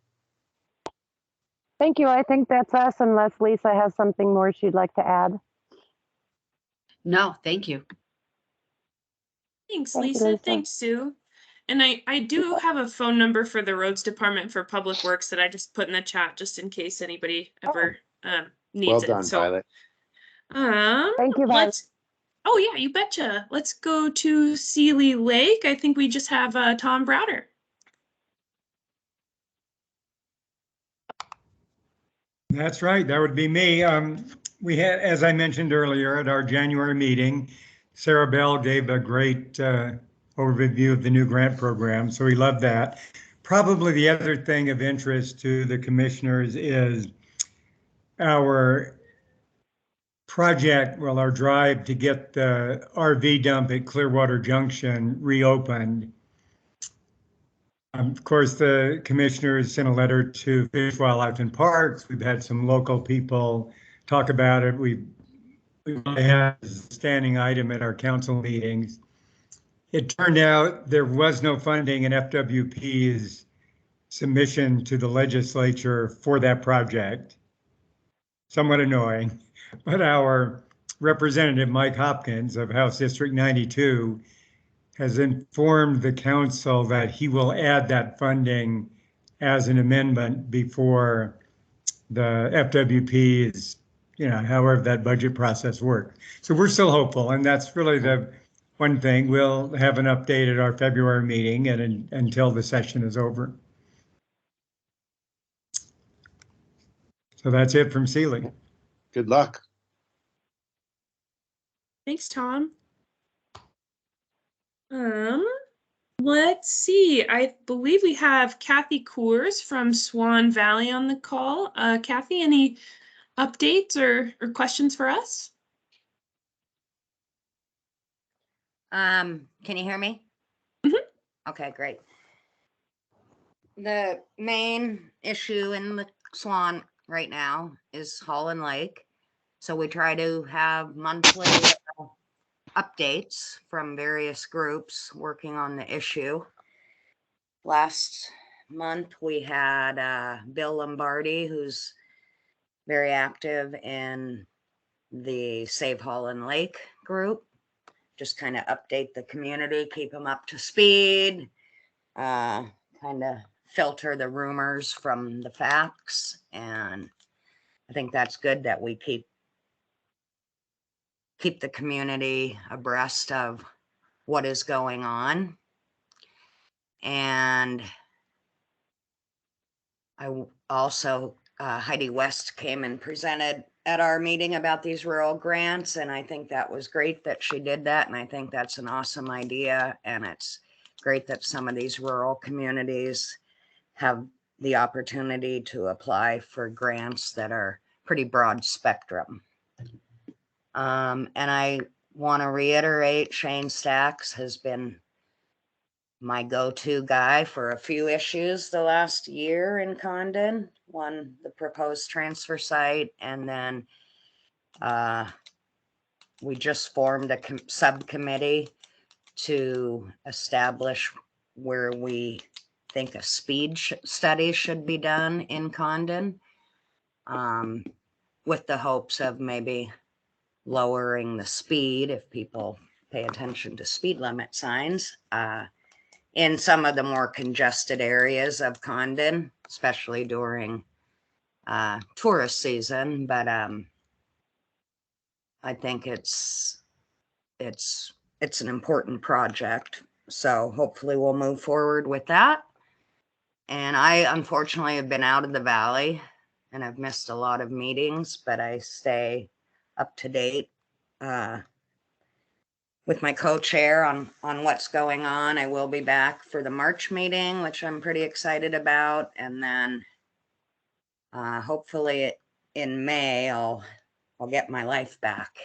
Thank you. I think that's us, unless Lisa has something more she'd like to add. No, thank you. Thanks, Thank you, Lisa. Lisa. Thanks, Sue. And I do have a phone number for the roads department for Public Works that I just put in the chat just in case anybody ever needs Well it. done, So Violet. Thank you, Violet. Oh yeah, you betcha. Let's go to Sealy Lake. I think we just have Tom Browder. That's right. That would be me. We had, as I mentioned earlier, at our January meeting, Sarah Bell gave a great overview of the new grant program. So we love that. Probably the other thing of interest to the commissioners is our project, well, our drive to get the RV dump at Clearwater Junction reopened. Of course, the commissioners sent a letter to Fish, Wildlife and Parks. We've had some local people talk about it. We had a standing item at our council meetings. It turned out there was no funding in FWP's submission to the legislature for that project. Somewhat annoying, but our representative, Mike Hopkins of House District 92, has informed the council that he will add that funding as an amendment before the FWP's, however that budget process works. So we're still hopeful, and that's really the one thing. We'll have an update at our February meeting and until the session is over. So that's it from Sealy. Good luck. Thanks, Tom. Let's see. I believe we have Kathy Coors from Swan Valley on the call. Kathy, any updates or questions for us? Can you hear me? Mm-hmm. Okay, great. The main issue in the Swan right now is Holland Lake. So we try to have monthly updates from various groups working on the issue. Last month we had Bill Lombardi, who's very active in the Save Holland Lake group. Just kind of update the community, keep them up to speed, kind of filter the rumors from the facts. And I think that's good that we keep the community abreast of what is going on. And I also, Heidi West came and presented at our meeting about these rural grants, and I think that was great that she did that, and I think that's an awesome idea, and it's great that some of these rural communities have the opportunity to apply for grants that are pretty broad spectrum. And I want to reiterate, Shane Stacks has been my go-to guy for a few issues the last year in Condon. One, the proposed transfer site, and then we just formed a subcommittee to establish where we think a speed study should be done in Condon, with the hopes of maybe lowering the speed if people pay attention to speed limit signs in some of the more congested areas of Condon, especially during tourist season. But I think it's an important project. So hopefully we'll move forward with that. And I unfortunately have been out of the valley and I've missed a lot of meetings, but I stay up to date with my co-chair on what's going on. I will be back for the March meeting, which I'm pretty excited about. And then hopefully in May, I'll get my life back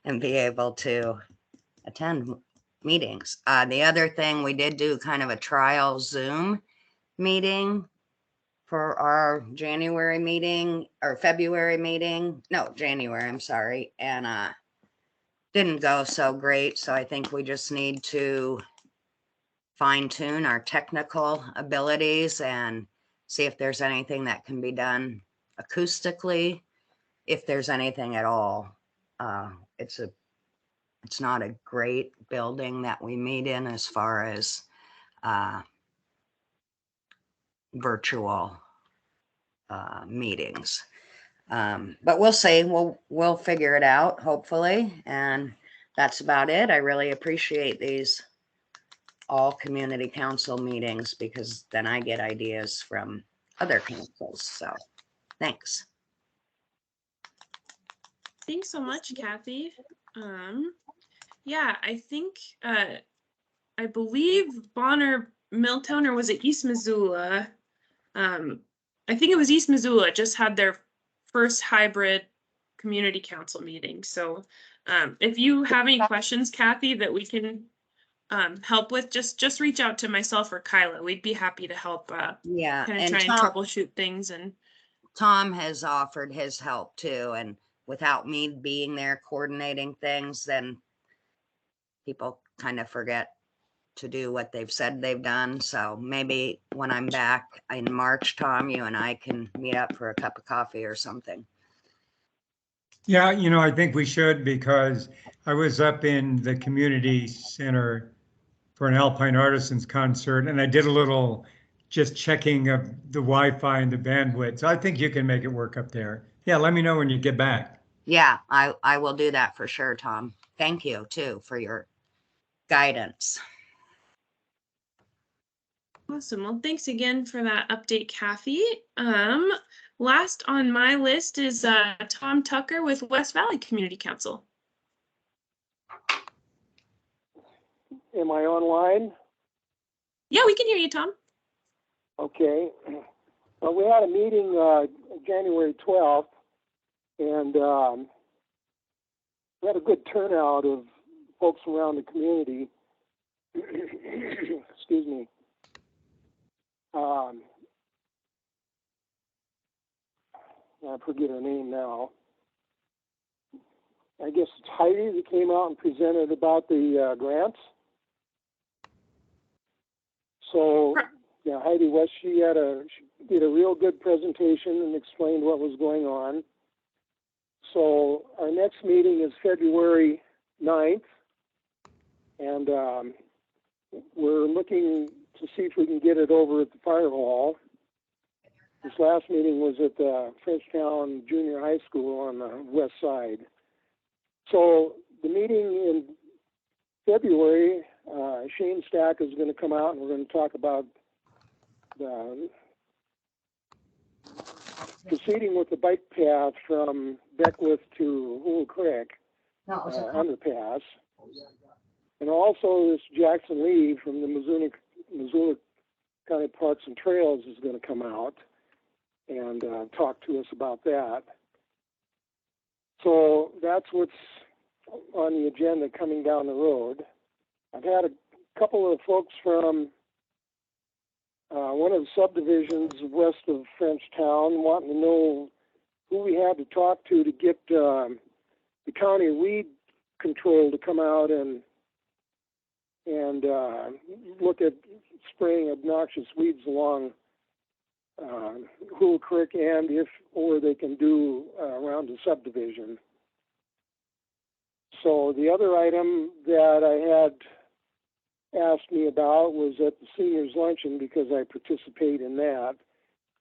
and be able to attend meetings. The other thing, we did do kind of a trial Zoom meeting for our January meeting or February meeting. No, January, I'm sorry. And didn't go so great. So I think we just need to fine tune our technical abilities and see if there's anything that can be done acoustically, if there's anything at all. It's not a great building that we meet in as far as virtual meetings. But we'll see. We'll figure it out, hopefully. And that's about it. I really appreciate these all community council meetings because then I get ideas from other councils. So thanks. Thanks so much, Kathy. Yeah, I think, I believe Bonner Milltown, or was it East Missoula? I think it was East Missoula just had their first hybrid community council meeting. So if you have any questions, Kathy, that we can help with, just reach out to myself or Kyla. We'd be happy to help Yeah, kind of and try and troubleshoot things. And Tom has offered his help too. And without me being there coordinating things, then people kind of forget to do what they've said they've done. So maybe when I'm back in March, Tom, you and I can meet up for a cup of coffee or something. Yeah, I think we should, because I was up in the community center for an Alpine Artisans concert, and I did a little just checking of the Wi-Fi and the bandwidth. So I think you can make it work up there. Yeah, let me know when you get back. Yeah, I will do that for sure, Tom. Thank you too for your guidance. Awesome. Well, thanks again for that update, Kathy. Last on my list is Tom Tucker with West Valley Community Council. Am I online? Yeah, we can hear you, Tom. Okay. Well, we had a meeting January 12th, and we had a good turnout of folks around the community. Excuse me. I forget her name now. I guess it's Heidi that came out and presented about the grants. So, yeah, Heidi West, she did a real good presentation and explained what was going on. So our next meeting is February 9th, and we're looking to see if we can get it over at the fire hall. This last meeting was at the Frenchtown Junior High School on the west side. So the meeting in February, Shane Stack is going to come out and we're going to talk about proceeding with the bike path from Beckwith to Hoole Creek underpass. And also this Jackson Lee from the Missoula County Parks and Trails is going to come out and talk to us about that. So that's what's on the agenda coming down the road. I've had a couple of folks from one of the subdivisions west of Frenchtown wanting to know who we had to talk to get the county weed control to come out and look at spraying obnoxious weeds along Hoole Creek, and or they can do around the subdivision. So the other item that I had asked me about was at the seniors luncheon, because I participate in that,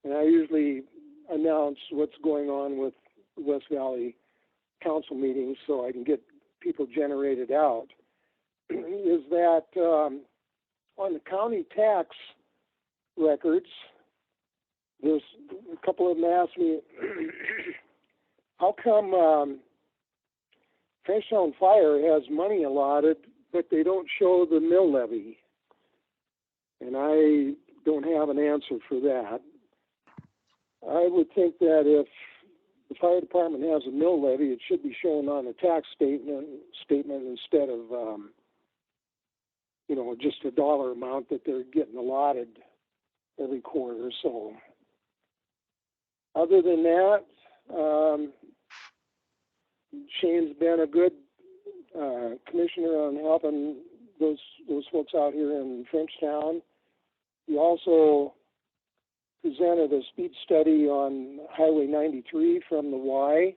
and I usually announce what's going on with the West Valley Council meetings so I can get people generated out. Is that on the county tax records, there's a couple of them asked me, how come Frenchtown Fire has money allotted, but they don't show the mill levy? And I don't have an answer for that. I would think that if the fire department has a mill levy, it should be shown on a tax statement instead of, just a dollar amount that they're getting allotted every quarter. So other than that, Shane's been a good commissioner on helping those folks out here in Frenchtown. He also presented a speed study on Highway 93 from the Y.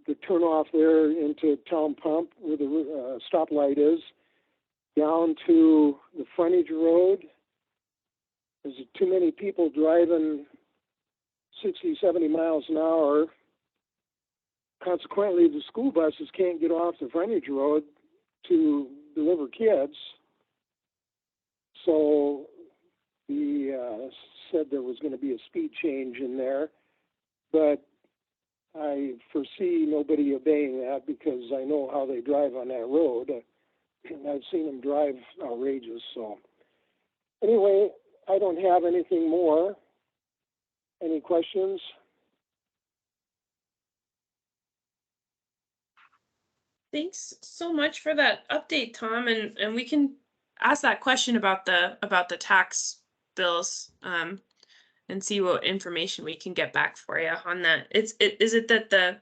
The turnoff there into Town Pump, where the stoplight is, down to the frontage road. There's too many people driving 60, 70 miles an hour. Consequently, the school buses can't get off the frontage road to deliver kids. So he said there was going to be a speed change in there, but I foresee nobody obeying that because I know how they drive on that road. I've seen them drive outrageous. So anyway, I don't have anything more. Any questions? Thanks so much for that update, Tom. And we can ask that question about the tax bills and see what information we can get back for you on that. Is it that the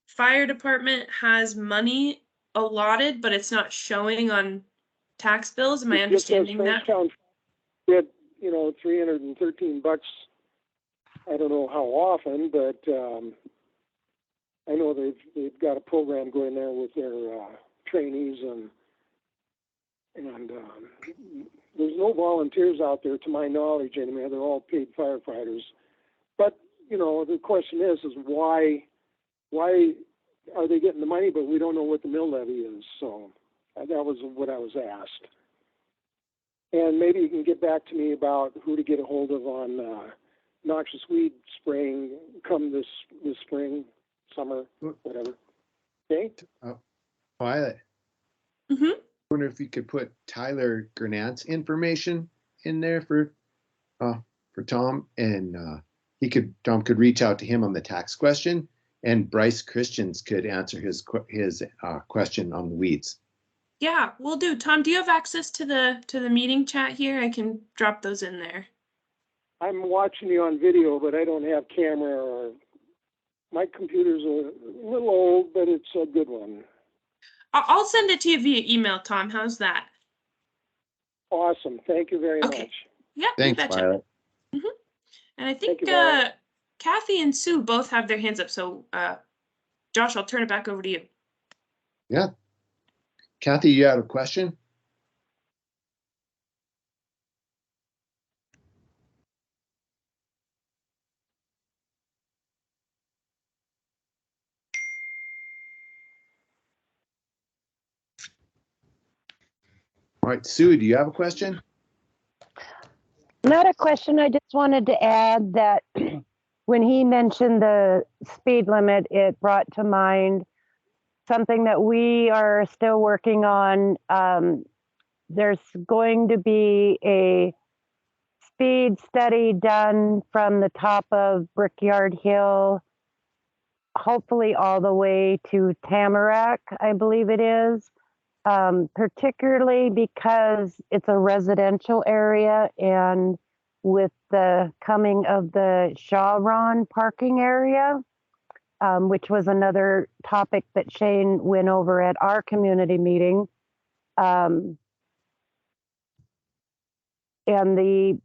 fire department has money allotted, but it's not showing on tax bills? Am I understanding that? Did, $313. I don't know how often, but I know they've got a program going there with their trainees, and there's no volunteers out there to my knowledge anymore. They're all paid firefighters. But the question is why are they getting the money, but we don't know what the mill levy is? So that was what I was asked. And maybe you can get back to me about who to get a hold of on noxious weed spraying come this spring, summer, whatever. Okay. Violet. Mm-hmm. I wonder if you could put Tyler Gernat's information in there for Tom, and Tom could reach out to him on the tax question, and Bryce Christians could answer his question on the weeds. Yeah, we'll do. Tom, do you have access to the meeting chat here? I can drop those in there. I'm watching you on video, but I don't have camera, or my computer's a little old, but it's a good one. I'll send it to you via email, Tom. How's that? Awesome. Thank you very much. Yeah, Thanks, Violet. Mm-hmm. And I think you, Kathy and Sue both have their hands up. So Josh, I'll turn it back over to you. Yeah. Kathy, you have a question? All right, Sue, do you have a question? Not a question. I just wanted to add that when he mentioned the speed limit, it brought to mind something that we are still working on. There's going to be a speed study done from the top of Brickyard Hill, hopefully all the way to Tamarack, I believe it is. Particularly because it's a residential area, and with the coming of the Shawron parking area, which was another topic that Shane went over at our community meeting, and the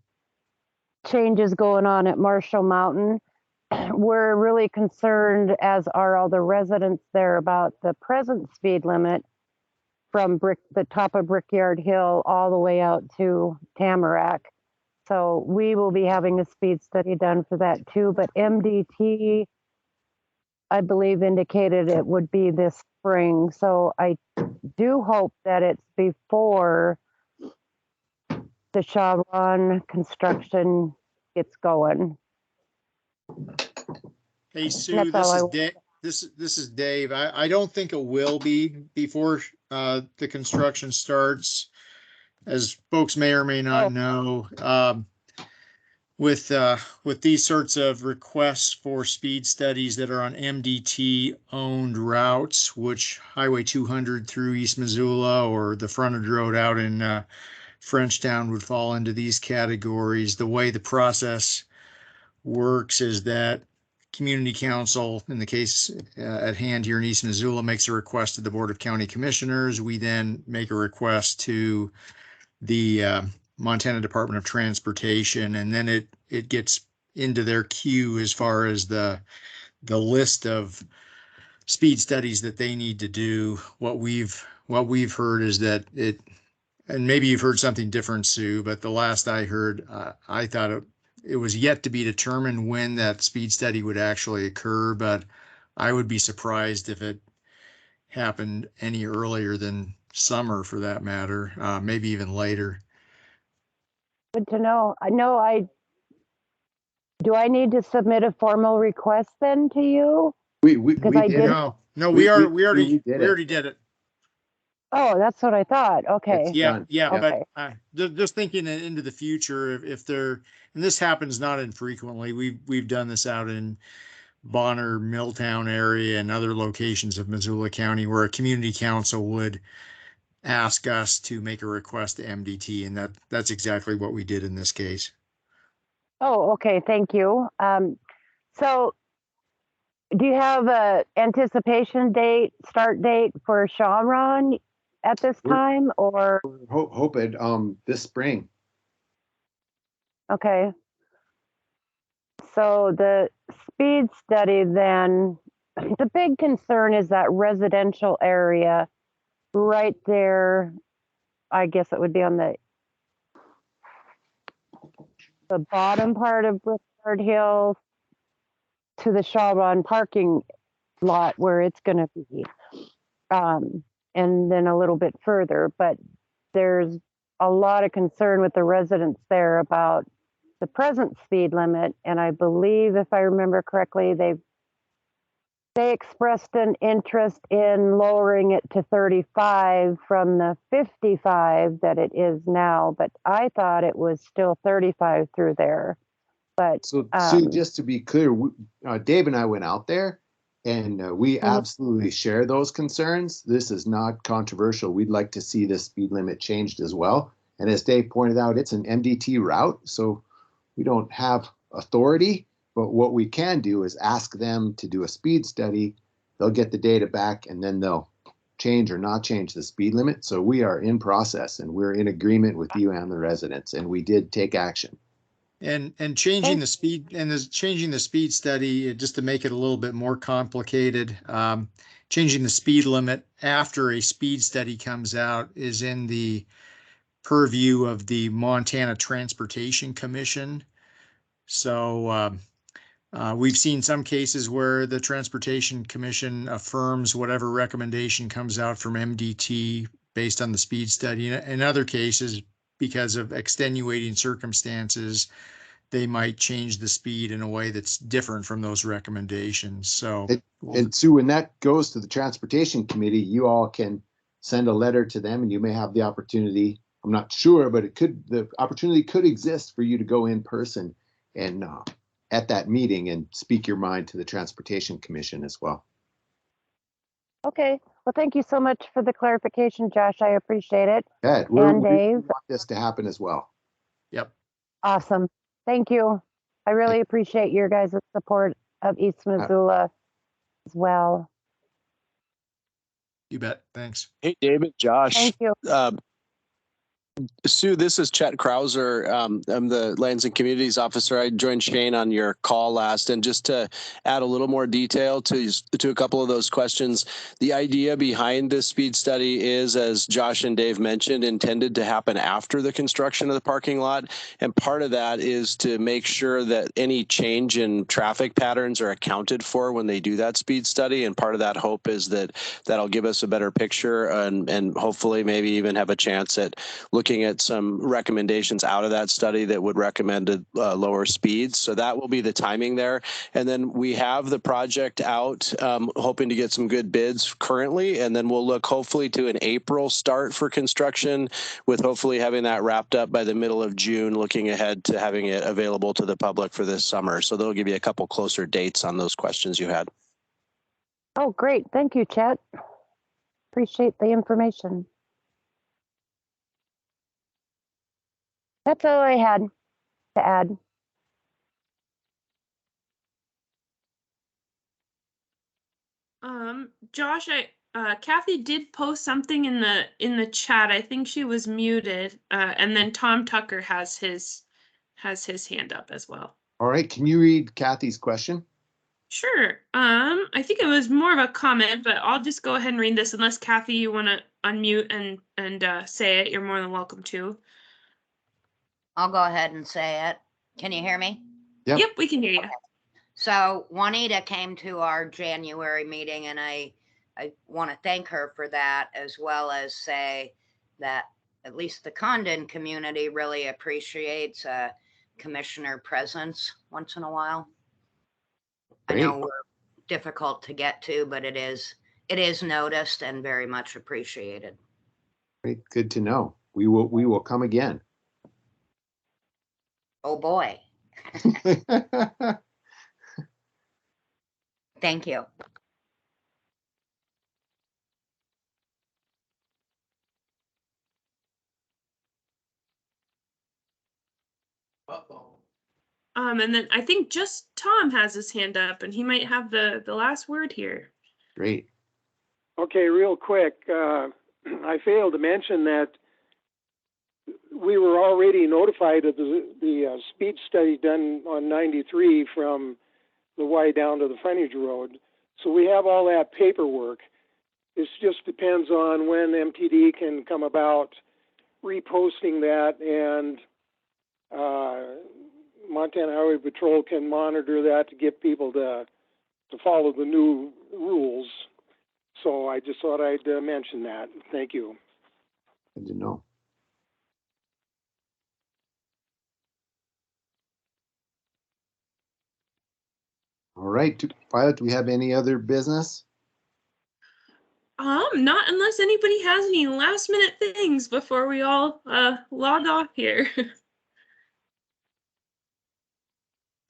changes going on at Marshall Mountain, we're really concerned, as are all the residents there, about the present speed limit from the top of Brickyard Hill all the way out to Tamarack. So we will be having a speed study done for that too, but MDT, I believe, indicated it would be this spring. So I do hope that it's before the Chevron construction gets going. Hey, Sue, this is Dave. I don't think it will be before the construction starts. As folks may or may not know, with these sorts of requests for speed studies that are on MDT owned routes, which Highway 200 through East Missoula or the frontage road out in Frenchtown would fall into these categories. The way the process works is that Community Council, in the case at hand here in East Missoula, makes a request to the Board of County Commissioners. We then make a request to the Montana Department of Transportation, and then it gets into their queue as far as the list of speed studies that they need to do. What we've heard is that and maybe you've heard something different, Sue, but the last I heard, I thought it was yet to be determined when that speed study would actually occur, but I would be surprised if it happened any earlier than summer, for that matter, maybe even later. Good to know. Do I need to submit a formal request then to you? We did. No, we already did it. Oh, that's what I thought. Okay. Yeah, Okay. but just thinking into the future, if there, and this happens not infrequently, we've done this out in Bonner, Milltown area and other locations of Missoula County where a community council would ask us to make a request to MDT, and that's exactly what we did in this case. Oh, okay. Thank you. So do you have a anticipation start date for Shawron at this time, or? Hope it this spring. Okay. So the speed study then, the big concern is that residential area right there. I guess it would be on the bottom part of Brickyard Hill to the Shawron parking lot where it's going to be. And then a little bit further, but there's a lot of concern with the residents there about the present speed limit. And I believe, if I remember correctly, they expressed an interest in lowering it to 35 from the 55 that it is now, but I thought it was still 35 through there. But so Sue, just to be clear, Dave and I went out there, and we absolutely share those concerns. This is not controversial. We'd like to see the speed limit changed as well. And as Dave pointed out, it's an MDT route, so we don't have authority. But what we can do is ask them to do a speed study. They'll get the data back, and then they'll change or not change the speed limit. So we are in process, and we're in agreement with you and the residents, and we did take action. And changing the speed study, just to make it a little bit more complicated, changing the speed limit after a speed study comes out is in the purview of the Montana Transportation Commission. So we've seen some cases where the Transportation Commission affirms whatever recommendation comes out from MDT based on the speed study. In other cases, because of extenuating circumstances, they might change the speed in a way that's different from those recommendations. So, And Sue, when that goes to the Transportation Committee, you all can send a letter to them and you may have the opportunity, I'm not sure, but the opportunity could exist for you to go in person and at that meeting and speak your mind to the Transportation Commission as well. Okay. Well, thank you so much for the clarification, Josh. I appreciate it. Yeah, And we Dave. want this to happen as well. Yep. Awesome. Thank you. I really appreciate your guys' support of East Missoula as well. You bet. Thanks. Hey, David, Josh. Thank you. Sue, this is Chet Krauser. I'm the Lands and Communities Officer. I joined Shane on your call last, and just to add a little more detail to a couple of those questions, the idea behind this speed study is, as Josh and Dave mentioned, intended to happen after the construction of the parking lot. And part of that is to make sure that any change in traffic patterns are accounted for when they do that speed study. And part of that hope is that that'll give us a better picture and hopefully maybe even have a chance at looking at some recommendations out of that study that would recommend lower speeds. So that will be the timing there. And then we have the project out, hoping to get some good bids currently. And then we'll look hopefully to an April start for construction, with hopefully having that wrapped up by the middle of June, looking ahead to having it available to the public for this summer. So they'll give you a couple closer dates on those questions you had. Oh, great. Thank you, Chet. Appreciate the information. That's all I had to add. Josh, Kathy did post something in the chat. I think she was muted. And then Tom Tucker has his hand up as well. All right, can you read Kathy's question? Sure. I think it was more of a comment, but I'll just go ahead and read this. Unless Kathy, you want to unmute and say it, you're more than welcome to. I'll go ahead and say it. Can you hear me? Yep, we can hear you. Okay. So Juanita came to our January meeting, and I want to thank her for that, as well as say that at least the Condon community really appreciates a commissioner presence once in a while. Great. I know we're difficult to get to, but it is noticed and very much appreciated. Great, good to know. We will come again. Oh boy. Thank you. And then I think just Tom has his hand up, and he might have the last word here. Great. Okay, real quick, I failed to mention that we were already notified of the speed study done on 93 from the Y down to the frontage road. So we have all that paperwork. It just depends on when MTD can come about reposting that, and Montana Highway Patrol can monitor that to get people to follow the new rules. So I just thought I'd mention that. Thank you. Good to know. All right, Violet, do we have any other business? Not unless anybody has any last minute things before we all log off here.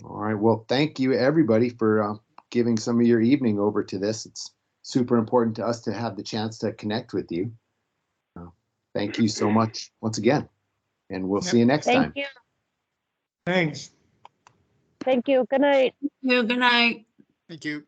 All right, well, thank you everybody for giving some of your evening over to this. It's super important to us to have the chance to connect with you. Thank you so much once again, and we'll see you next time. Thank you. Thanks. Thank you. Good night. Thank you. Good night. Thank you.